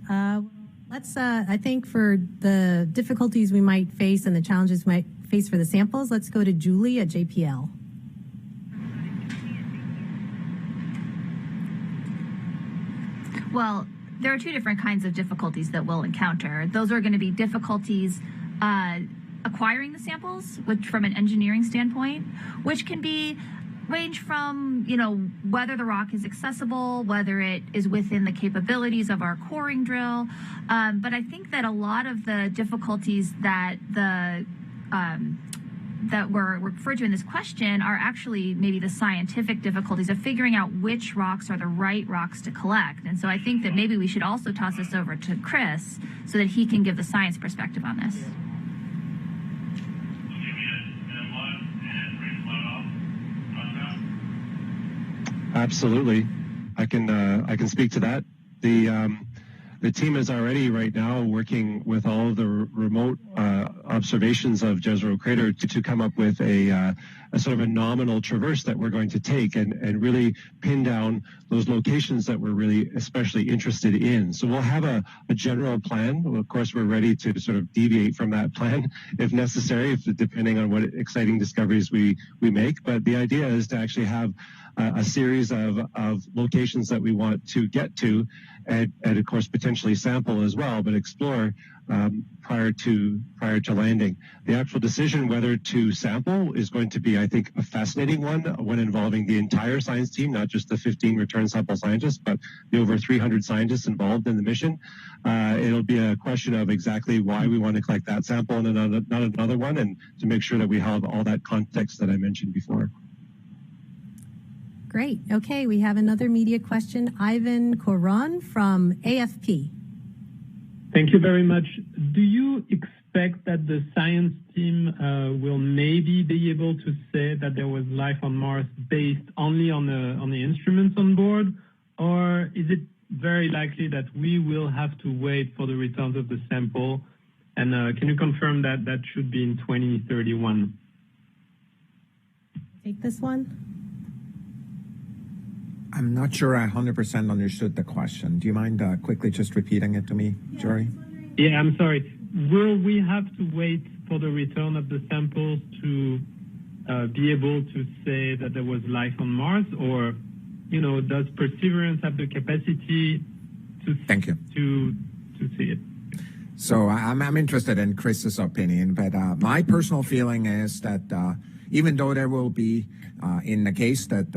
I think for the difficulties we might face and the challenges we might face for the samples, let's go to Julie at JPL. Well, there are 2 different kinds of difficulties that we'll encounter. Those are going to be difficulties acquiring the samples, which from an engineering standpoint, which can range from, whether the rock is accessible, whether it is within the capabilities of our coring drill. But I think that a lot of the difficulties that that were referred to in this question are actually maybe the scientific difficulties of figuring out which rocks are the right rocks to collect. And so I think that maybe we should also toss this over to Chris so that he can give the science perspective on this. Absolutely. I can speak to that. The team is already right now working with all of the remote observations of Jezero Crater to come up with a sort of a nominal traverse that we're going to take and really pin down those locations that we're really especially interested in. So we'll have a general plan. Well, of course, we're ready to sort of deviate from that plan if necessary, depending on what exciting discoveries we make. But the idea is to actually have a series of locations that we want to get to and of course potentially sample as well, but explore prior to landing. The actual decision whether to sample is going to be, I think, a fascinating one involving the entire science team, not just the 15 return sample scientists, but the over 300 scientists involved in the mission. It'll be a question of exactly why we want to collect that sample and not another one, and to make sure that we have all that context that I mentioned before. Great. Okay, we have another media question. Ivan Koron from AFP. Thank you very much. Do you expect that the science team will maybe be able to say that there was life on Mars based only on the instruments on board, or is it very likely that we will have to wait for the returns of the sample? And can you confirm that that should be in 2031? Take this one. I'm not sure I 100% understood the question. Do you mind quickly just repeating it to me, Jerry? Yeah, I'm sorry. Will we have to wait for the return of the samples to be able to say that there was life on Mars, or, does Perseverance have the capacity to see it? So I'm interested in Chris's opinion, but my personal feeling is that even though there will be, in the case that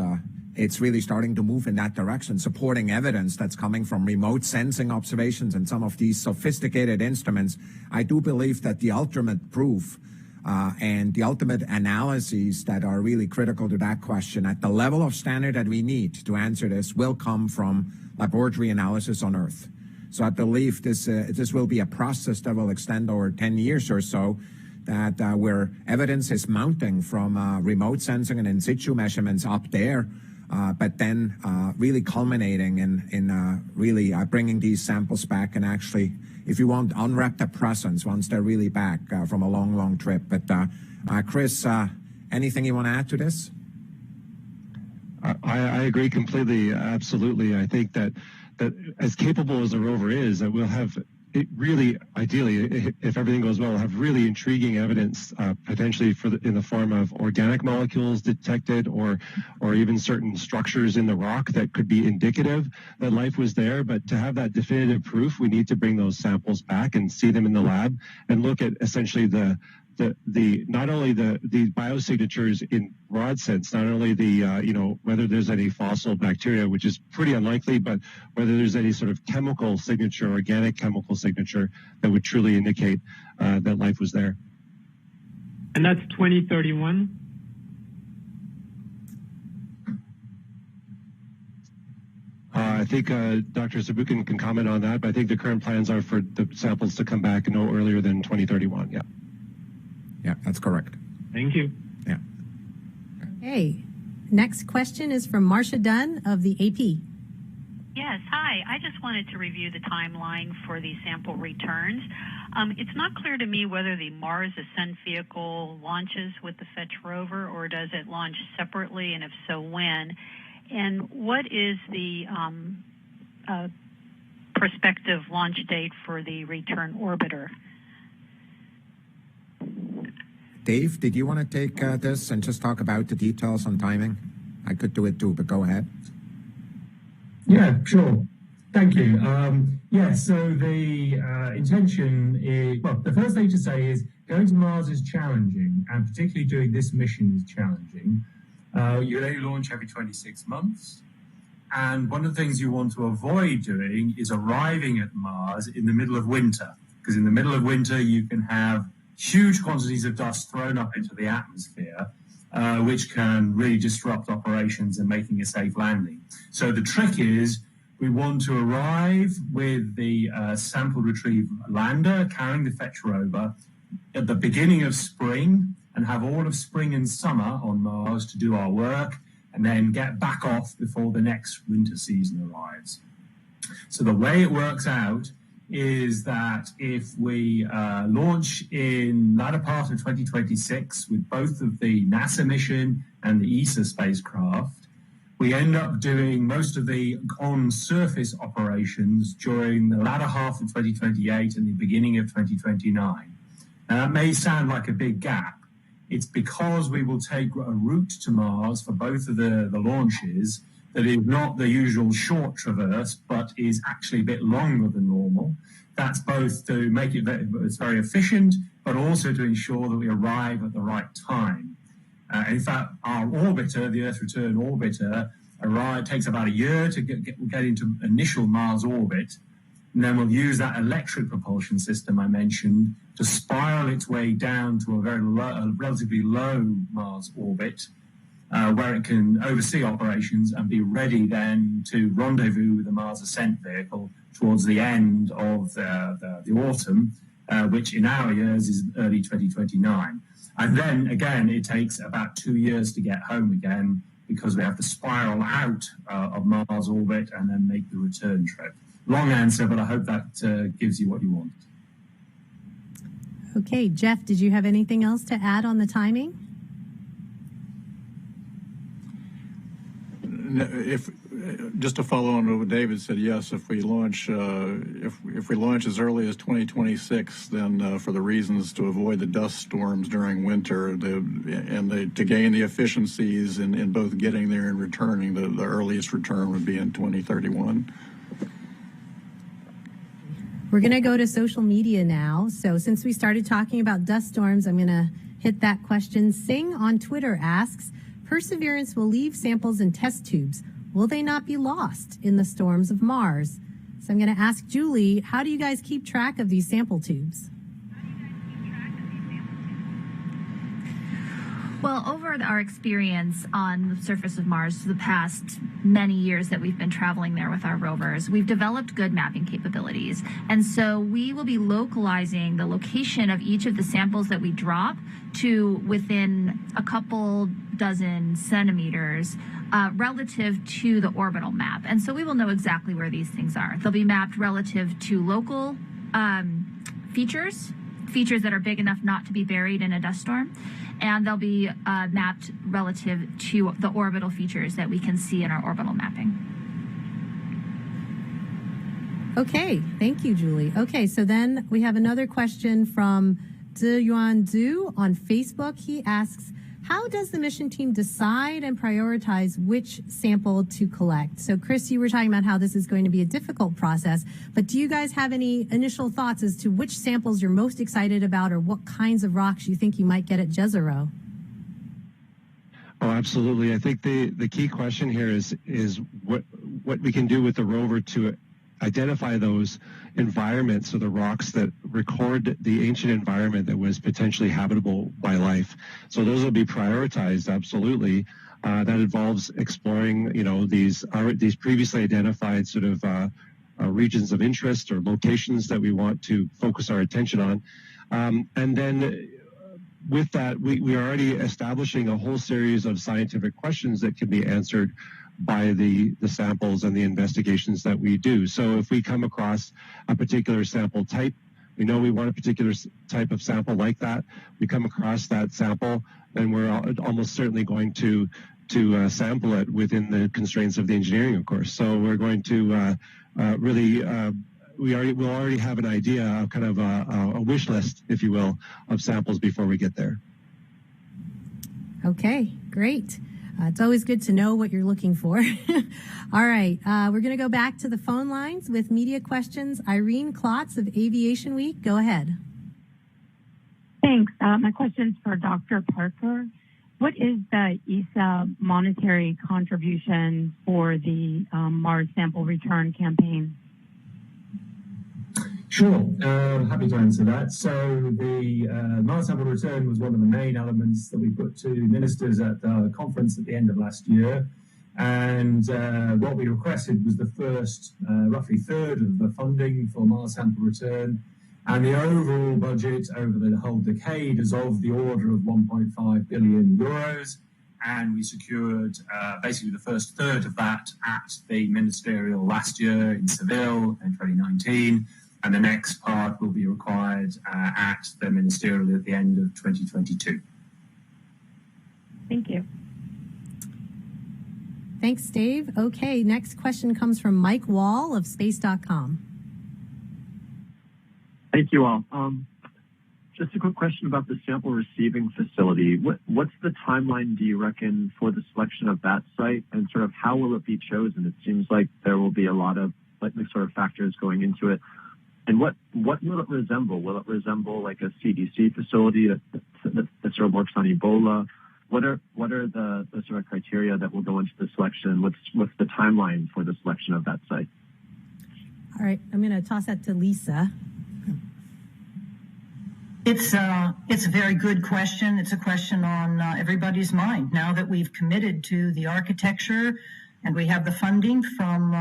it's really starting to move in that direction, supporting evidence that's coming from remote sensing observations and some of these sophisticated instruments, I do believe that the ultimate proof and the ultimate analyses that are really critical to that question at the level of standard that we need to answer this will come from laboratory analysis on Earth. So I believe this will be a process that will extend over 10 years or so, that where evidence is mounting from remote sensing and in situ measurements up there, but then really culminating in really bringing these samples back and actually, if you want, unwrap the presents once they're really back from a long, long trip. But Chris, anything you want to add to this? I agree completely. Absolutely. I think that as capable as the rover is, that we'll have it really, ideally, if everything goes well, have really intriguing evidence, potentially in the form of organic molecules detected, or even certain structures in the rock that could be indicative that life was there. But to have that definitive proof, we need to bring those samples back and see them in the lab and look at essentially the not only the biosignatures in broad sense, not only whether there's any fossil bacteria, which is pretty unlikely, but whether there's any sort of chemical signature, organic chemical signature that would truly indicate that life was there. And that's 2031? I think Dr. Zabukin can comment on that, but I think the current plans are for the samples to come back no earlier than 2031. Yeah. Yeah, that's correct. Thank you. Yeah. Okay. Next question is from Marcia Dunn of the AP. Yes, hi. I just wanted to review the timeline for the sample returns. It's not clear to me whether the Mars Ascent vehicle launches with the Fetch rover, or does it launch separately, and if so, when? And what is the prospective launch date for the return orbiter? Dave, did you want to take this and just talk about the details on timing? I could do it too, but go ahead. Yeah, sure. Thank you. So the intention is, well, the first thing to say is going to Mars is challenging, and particularly doing this mission is challenging. You only launch every 26 months. And one of the things you want to avoid doing is arriving at Mars in the middle of winter, because in the middle of winter you can have huge quantities of dust thrown up into the atmosphere, which can really disrupt operations and making a safe landing. So the trick is we want to arrive with the sample retrieve lander carrying the Fetch rover at the beginning of spring and have all of spring and summer on Mars to do our work, and then get back off before the next winter season arrives. So the way it works out is that if we launch in latter part of 2026 with both of the NASA mission and the ESA spacecraft, we end up doing most of the on-surface operations during the latter half of 2028 and the beginning of 2029. Now, that may sound like a big gap. It's because we will take a route to Mars for both of the launches that is not the usual short traverse, but is actually a bit longer than normal. That's both to make it it's very efficient, but also to ensure that we arrive at the right time. In fact, our orbiter, the Earth Return Orbiter, takes about a year to get into initial Mars orbit, and then we'll use that electric propulsion system I mentioned to spiral its way down to a relatively low Mars orbit, where it can oversee operations and be ready then to rendezvous with the Mars Ascent Vehicle towards the end of the autumn, which in our years is early 2029. And then, again, it takes about 2 years to get home again because we have to spiral out of Mars orbit and then make the return trip. Long answer, but I hope that gives you what you want. Okay, Jeff, did you have anything else to add on the timing? Just to follow on what David said, yes, if we launch as early as 2026, then for the reasons to avoid the dust storms during winter, to gain the efficiencies in both getting there and returning, the earliest return would be in 2031. We're going to go to social media now. So since we started talking about dust storms, I'm going to hit that question. Singh on Twitter asks, Perseverance will leave samples in test tubes. Will they not be lost in the storms of Mars? So I'm going to ask Julie, how do you guys keep track of these sample tubes? Well, over our experience on the surface of Mars the past many years that we've been traveling there with our rovers, we've developed good mapping capabilities. And so we will be localizing the location of each of the samples that we drop to within a couple dozen centimeters relative to the orbital map. And so we will know exactly where these things are. They'll be mapped relative to local features that are big enough not to be buried in a dust storm. And they'll be mapped relative to the orbital features that we can see in our orbital mapping. Okay, thank you, Julie. Okay, so then we have another question from Ziyuan Zhu on Facebook. He asks, how does the mission team decide and prioritize which sample to collect? So, Chris, you were talking about how this is going to be a difficult process, but do you guys have any initial thoughts as to which samples you're most excited about or what kinds of rocks you think you might get at Jezero? Oh, absolutely. I think the key question here is what we can do with the rover to identify those environments or the rocks that record the ancient environment that was potentially habitable by life. So those will be prioritized, absolutely. That involves exploring, these previously identified sort of regions of interest or locations that we want to focus our attention on. And then with that, we are already establishing a whole series of scientific questions that can be answered by the samples and the investigations that we do. So if we come across a particular sample type, we know we want a particular type of sample like that, we come across that sample, then we're almost certainly going to sample it within the constraints of the engineering, of course. So we're going to we'll already have an idea, of kind of a wish list, if you will, of samples before we get there. Okay, great. It's always good to know what you're looking for. All right, we're going to go back to the phone lines with media questions. Irene Klotz of Aviation Week, go ahead. Thanks. My question's for Dr. Parker. What is the ESA monetary contribution for the Mars sample return campaign? Sure, happy to answer that. So the Mars sample return was one of the main elements that we put to ministers at the conference at the end of last year. And what we requested was the first roughly third of the funding for Mars sample return. And the overall budget over the whole decade is of the order of 1.5 billion euros. And we secured basically the first third of that at the ministerial last year in Seville in 2019. And the next part will be required at the ministerial at the end of 2022. Thank you. Thanks, Dave. Okay, next question comes from Mike Wall of space.com. Thank you all. Just a quick question about the sample receiving facility. What's the timeline, do you reckon, for the selection of that site, and sort of how will it be chosen? It seems like there will be a lot of sort of factors going into it. And what will it resemble? Will it resemble like a CDC facility that sort of works on Ebola? What are the sort of criteria that will go into the selection? What's the timeline for the selection of that site? All right, I'm going to toss that to Lisa. It's a very good question. It's a question on everybody's mind. Now that we've committed to the architecture and we have the funding from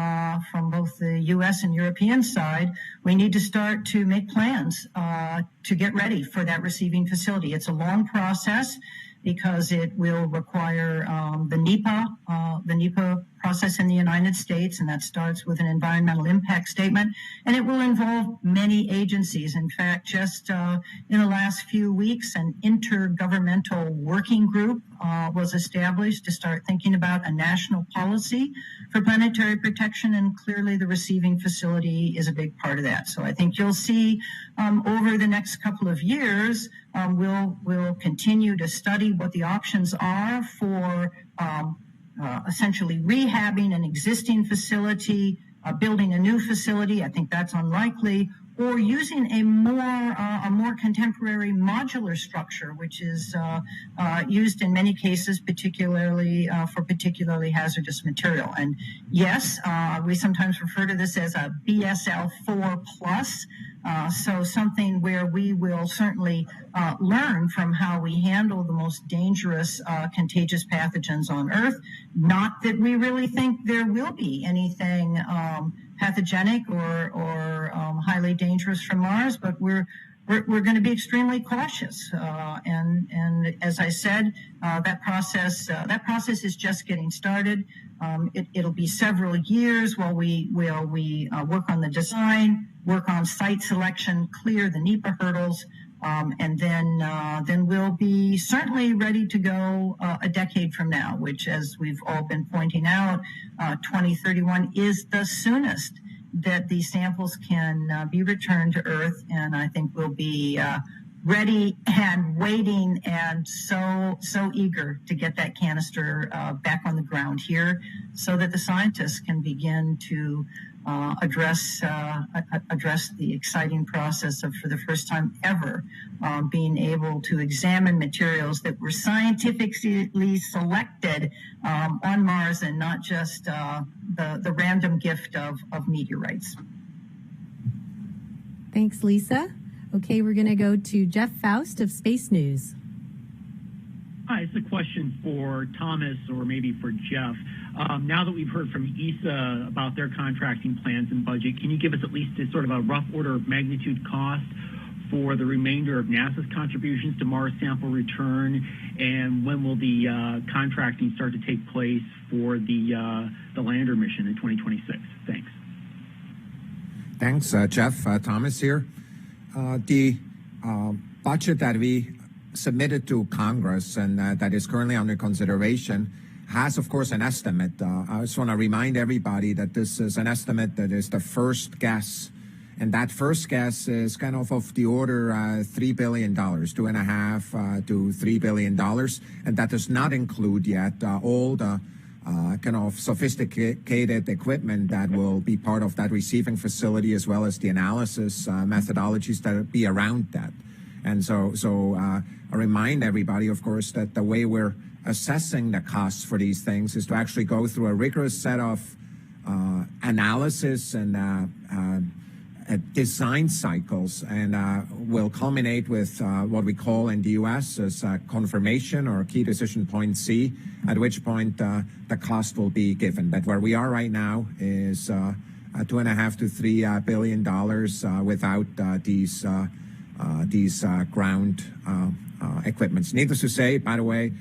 both the U.S. and European side, we need to start to make plans to get ready for that receiving facility. It's a long process because it will require the NEPA process in the United States, and that starts with an environmental impact statement, and it will involve many agencies. In fact, just in the last few weeks, an intergovernmental working group was established to start thinking about a national policy for planetary protection, and clearly the receiving facility is a big part of that. So I think you'll see over the next couple of years, we'll continue to study what the options are for essentially rehabbing an existing facility, building a new facility. I think that's unlikely, or using a more contemporary modular structure, which is used in many cases, particularly for particularly hazardous material. And yes, we sometimes refer to this as a BSL 4+. So something where we will certainly learn from how we handle the most dangerous contagious pathogens on Earth. Not that we really think there will be anything pathogenic or highly dangerous from Mars, but we're going to be extremely cautious. And as I said, that process is just getting started. It'll be several years while we work on the design, work on site selection, clear the NEPA hurdles, and then we'll be certainly ready to go a decade from now, which, as we've all been pointing out, 2031 is the soonest that these samples can be returned to Earth, and I think we'll be ready and waiting and so eager to get that canister back on the ground here so that the scientists can begin to address the exciting process of, for the first time ever, being able to examine materials that were scientifically selected on Mars and not just the random gift of meteorites. Thanks, Lisa. Okay, we're going to go to Jeff Faust of Space News. Hi, it's a question for Thomas or maybe for Jeff. Now that we've heard from ESA about their contracting plans and budget, can you give us at least a sort of a rough order of magnitude cost for the remainder of NASA's contributions to Mars sample return, and when will the contracting start to take place for the lander mission in 2026? Thanks. Thanks, Jeff. Thomas here. The budget that we submitted to Congress and that is currently under consideration has, of course, an estimate. I just want to remind everybody that this is an estimate that is the first guess, and that first guess is kind of the order $3 billion, $2.5 to $3 billion, and that does not include yet all the kind of sophisticated equipment that will be part of that receiving facility, as well as the analysis methodologies that will be around that. And so I remind everybody, of course, that the way we're assessing the costs for these things is to actually go through a rigorous set of analysis and design cycles, and will culminate with what we call in the U.S. as confirmation or key decision point C, at which point the cost will be given. But where we are right now is $2.5 to $3 billion without these ground equipments. Needless to say, by the way,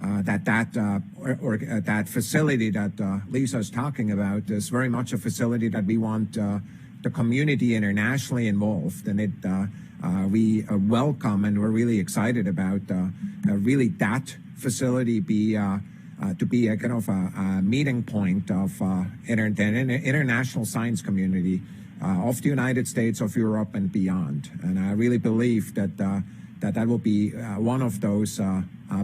that facility that Lisa is talking about is very much a facility that we want the community internationally involved, and we welcome and we're really excited about really that facility to be a kind of a meeting point of the international science community of the United States, of Europe, and beyond. And I really believe that that will be one of those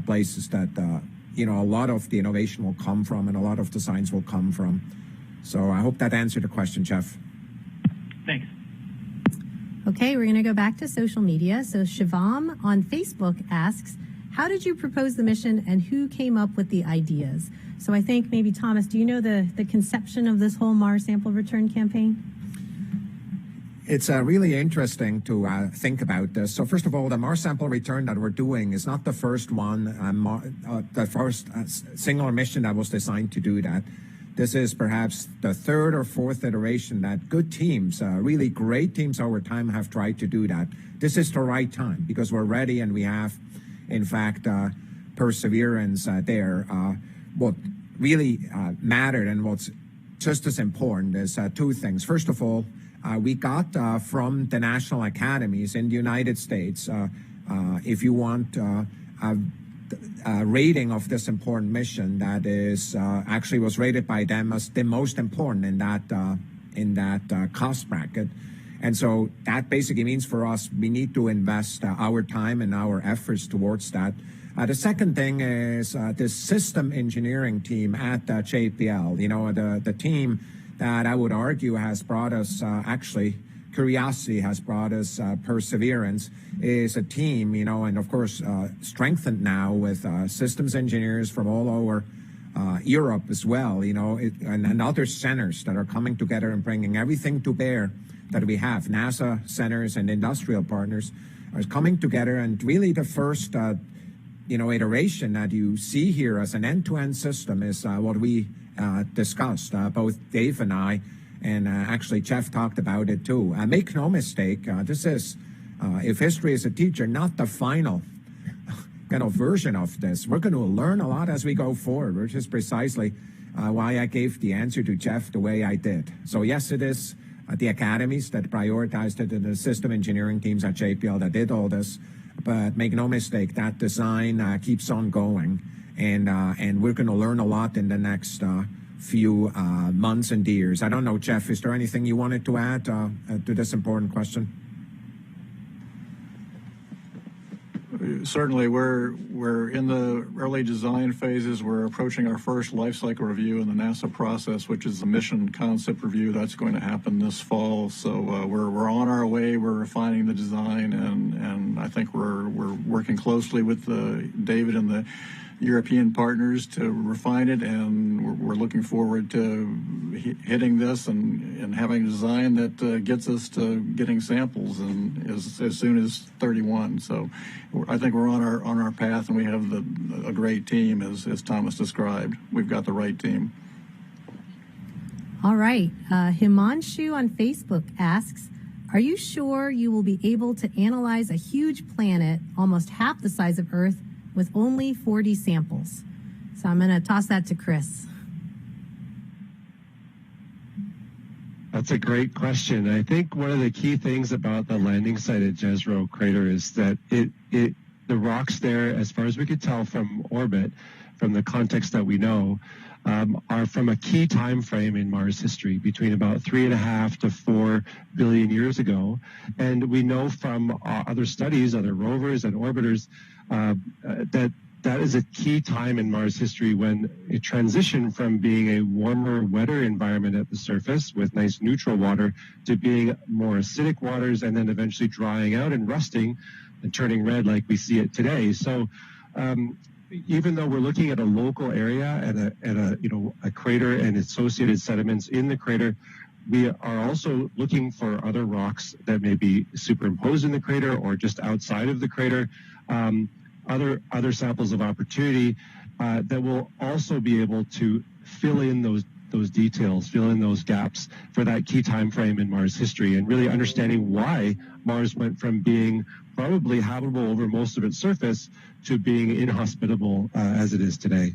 places that a lot of the innovation will come from and a lot of the science will come from. So I hope that answered the question, Jeff. Thanks. Okay, we're going to go back to social media. So Shivam on Facebook asks, how did you propose the mission and who came up with the ideas? So I think maybe, Thomas, do you know the conception of this whole Mars sample return campaign? It's really interesting to think about this. So first of all, the Mars sample return that we're doing is not the first one, the first singular mission that was designed to do that. This is perhaps the third or fourth iteration that good teams, really great teams over time have tried to do that. This is the right time because we're ready and we have, in fact, perseverance there. What really mattered and what's just as important is two things. First of all, we got from the national academies in the United States, if you want a rating of this important mission that is actually was rated by them as the most important in that cost bracket. And so that basically means for us, we need to invest our time and our efforts towards that. The second thing is the system engineering team at JPL, the team that I would argue has brought us curiosity has brought us perseverance is a team, and of course strengthened now with systems engineers from all over Europe as well, and other centers that are coming together and bringing everything to bear that we have. NASA centers and industrial partners are coming together, and really the first iteration that you see here as an end-to-end system is what we discussed, both Dave and I, and actually Jeff talked about it too. Make no mistake, this is, if history is a teacher, not the final kind of version of this. We're going to learn a lot as we go forward, which is precisely why I gave the answer to Jeff the way I did. So yes, it is the academies that prioritized it and the system engineering teams at JPL that did all this. But make no mistake, that design keeps on going. And we're going to learn a lot in the next few months and years. I don't know, Jeff, is there anything you wanted to add to this important question? Certainly, we're in the early design phases. We're approaching our first life cycle review in the NASA process, which is the mission concept review. That's going to happen this fall. So we're on our way. We're refining the design, and I think we're working closely with David and the European partners to refine it, and we're looking forward to hitting this and having a design that gets us to getting samples and as soon as 31. So I think we're on our path, and we have a great team, as Thomas described. We've got the right team. All right. Himanshu on Facebook asks, are you sure you will be able to analyze a huge planet almost half the size of Earth with only 40 samples? So I'm going to toss that to Chris. That's a great question. I think one of the key things about the landing site at Jezero Crater is that the rocks there, as far as we could tell from orbit, from the context that we know, are from a key time frame in Mars history, between about 3.5 to 4 billion years ago. And we know from other studies, other rovers and orbiters, that is a key time in Mars history when it transitioned from being a warmer, wetter environment at the surface with nice neutral water to being more acidic waters, and then eventually drying out and rusting and turning red like we see it today. So even though we're looking at a local area and a crater and associated sediments in the crater, we are also looking for other rocks that may be superimposed in the crater or just outside of the crater, other samples of opportunity that will also be able to fill in those details, fill in those gaps for that key time frame in Mars history, and really understanding why Mars went from being probably habitable over most of its surface to being inhospitable as it is today.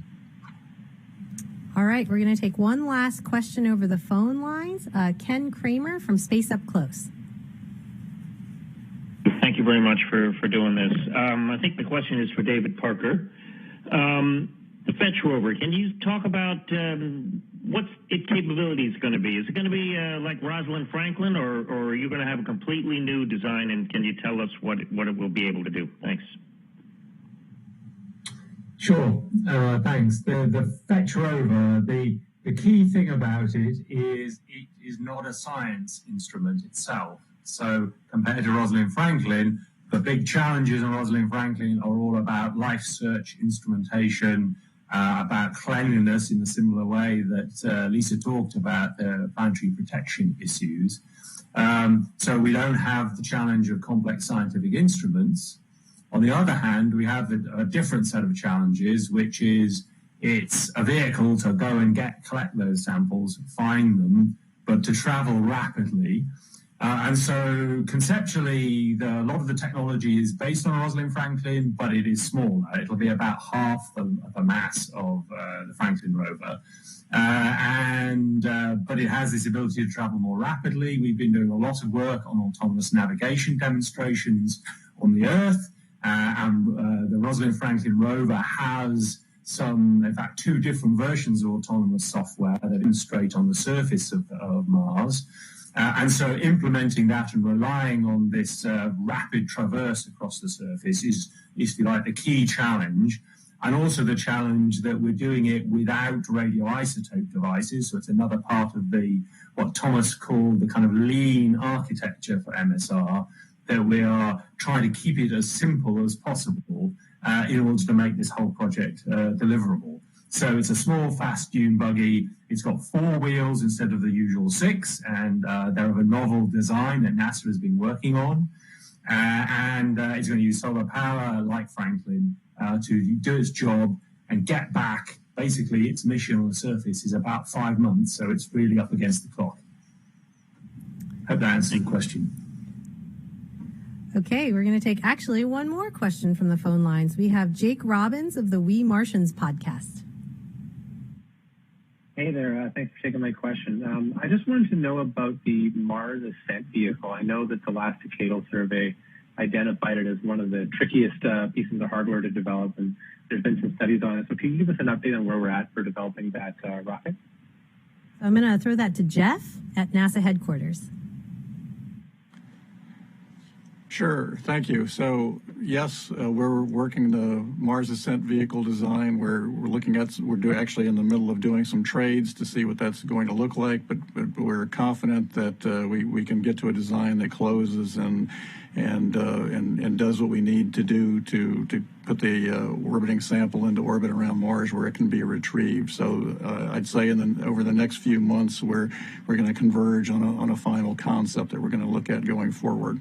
All right, we're going to take one last question over the phone lines. Ken Kramer from Space Up Close. Thank you very much for doing this. I think the question is for David Parker. The Fetch rover, can you talk about what's its capabilities going to be? Is it going to be like Rosalind Franklin, or are you going to have a completely new design? And can you tell us what it will be able to do? Thanks. Sure. Thanks. The Fetch Rover, the key thing about it is not a science instrument itself. So compared to Rosalind Franklin, the big challenges on Rosalind Franklin are all about life search instrumentation, about cleanliness in a similar way that Lisa talked about the planetary protection issues. So we don't have the challenge of complex scientific instruments. On the other hand, we have a different set of challenges, which is it's a vehicle to go and collect those samples, find them, but to travel rapidly. And so conceptually, a lot of the technology is based on Rosalind Franklin, but it is smaller. It'll be about half the mass of the Franklin rover. But it has this ability to travel more rapidly. We've been doing a lot of work on autonomous navigation demonstrations on the Earth. The Rosalind Franklin rover has in fact, two different versions of autonomous software that demonstrate on the surface of Mars. And so implementing that and relying on this rapid traverse across the surface is, if you like, the key challenge. And also the challenge that we're doing it without radioisotope devices. So it's another part of what Thomas called the kind of lean architecture for MSR, that we are trying to keep it as simple as possible in order to make this whole project deliverable. So it's a small, fast dune buggy. It's got 4 wheels instead of the usual 6, and they're of a novel design that NASA has been working on. It's going to use solar power, like Franklin, to do its job and get back. Basically, its mission on the surface is about 5 months, so it's really up against the clock. Hope that answers your question. Okay, we're going to take actually one more question from the phone lines. We have Jake Robbins of the We Martians podcast. Hey there, thanks for taking my question. I just wanted to know about the Mars Ascent vehicle. I know that the last decadal survey identified it as one of the trickiest pieces of hardware to develop, and there's been some studies on it. So can you give us an update on where we're at for developing that rocket? I'm going to throw that to Jeff at NASA headquarters. Sure, thank you. So yes, we're working the Mars Ascent vehicle design. We're actually in the middle of doing some trades to see what that's going to look like, but we're confident that we can get to a design that closes and does what we need to do to put the orbiting sample into orbit around Mars where it can be retrieved. So I'd say over the next few months we're going to converge on a final concept that we're going to look at going forward.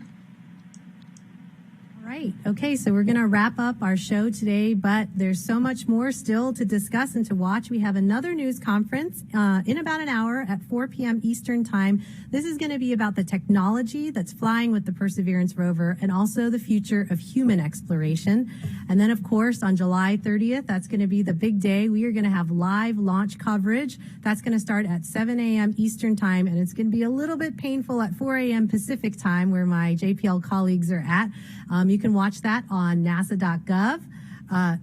Right. Okay, so we're going to wrap up our show today, but there's so much more still to discuss and to watch. We have another news conference in about an hour at 4 p.m. Eastern Time. This is going to be about the technology that's flying with the Perseverance rover and also the future of human exploration. And then, of course, on July 30th, that's going to be the big day. We are going to have live launch coverage. That's going to start at 7 a.m. Eastern Time, and it's going to be a little bit painful at 4 a.m. Pacific Time, where my JPL colleagues are at. You can watch that on nasa.gov.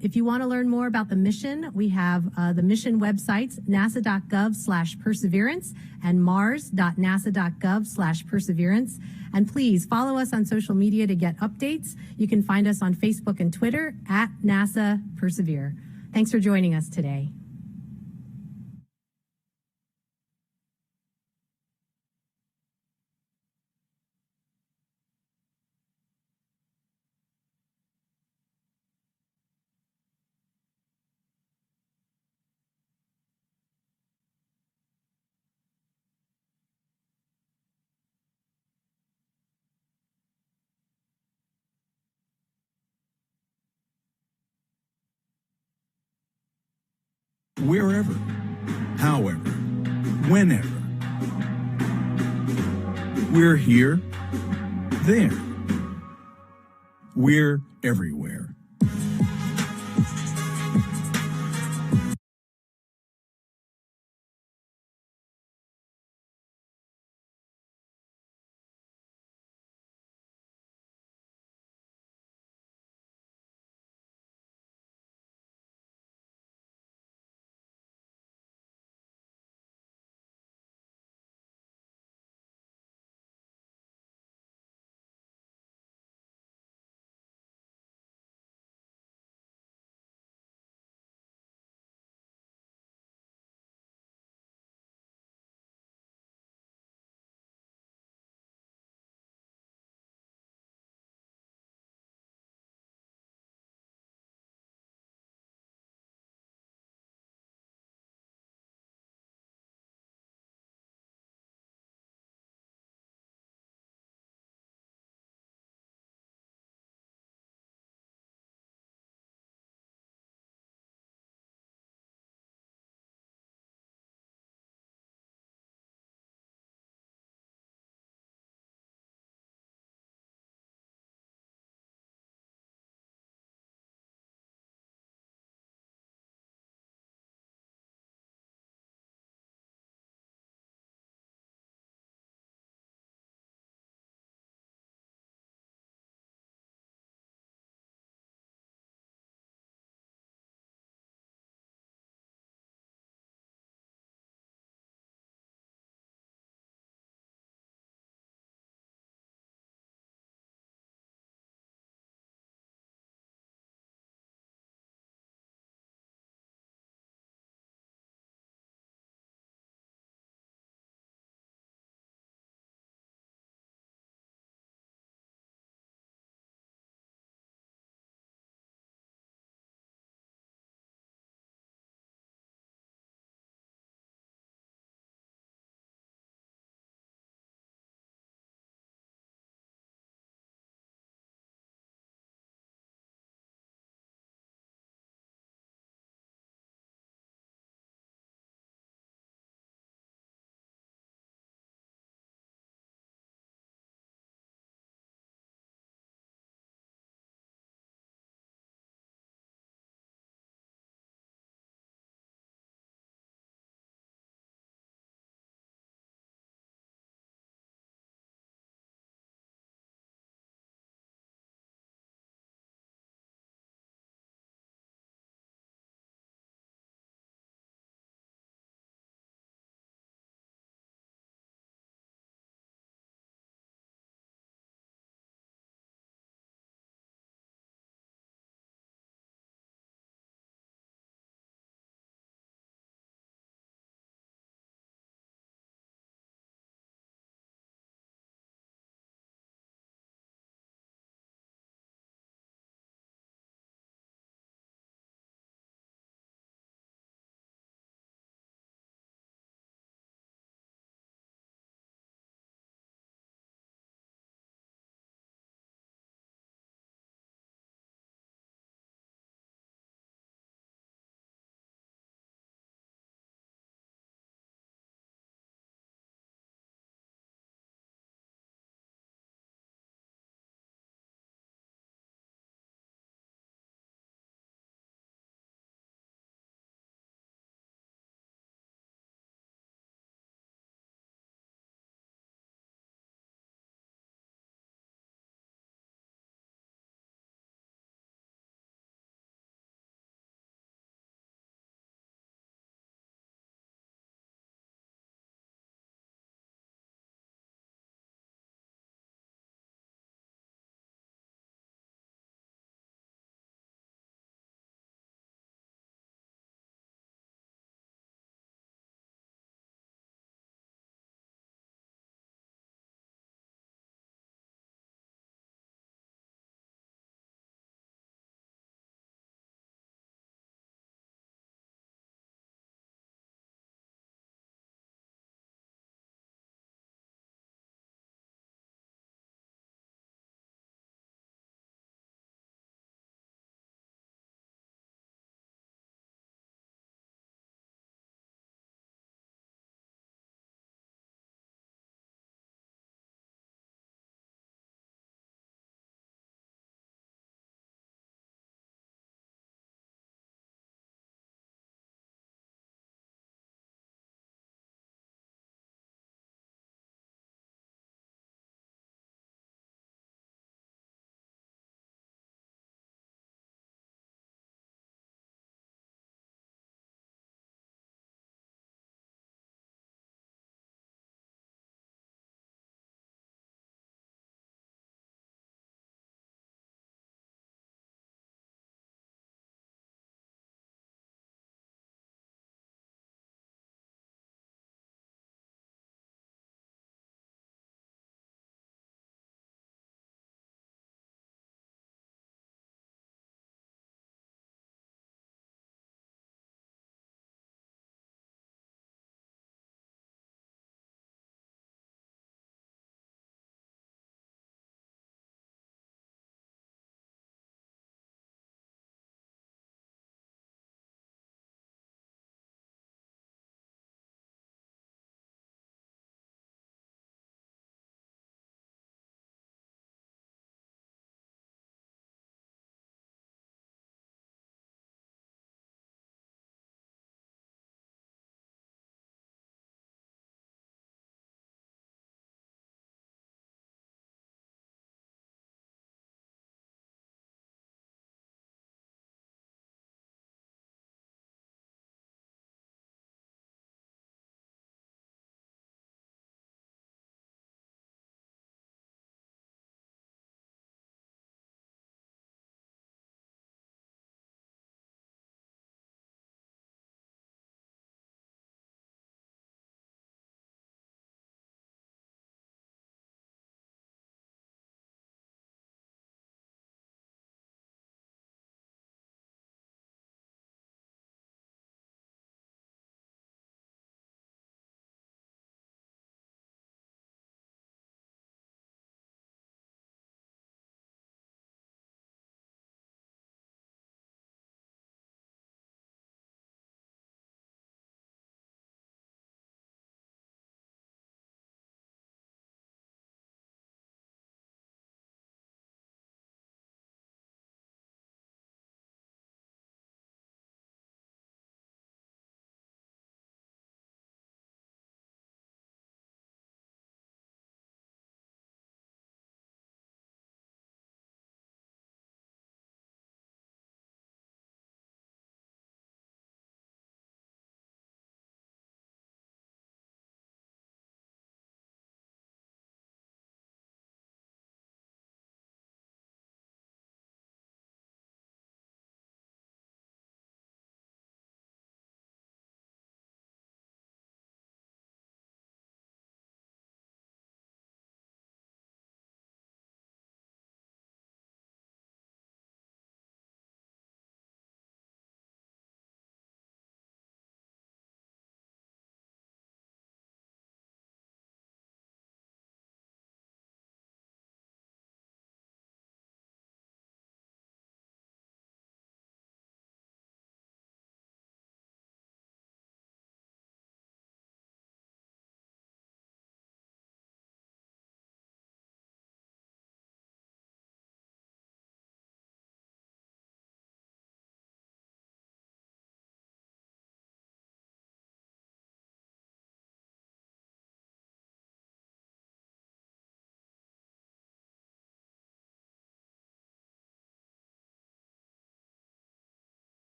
If you want to learn more about the mission, we have the mission websites, nasa.gov/perseverance and mars.nasa.gov/perseverance. And please follow us on social media to get updates. You can find us on Facebook and Twitter at NASA Persevere. Thanks for joining us today. Wherever, however, whenever. We're here, there. We're everywhere.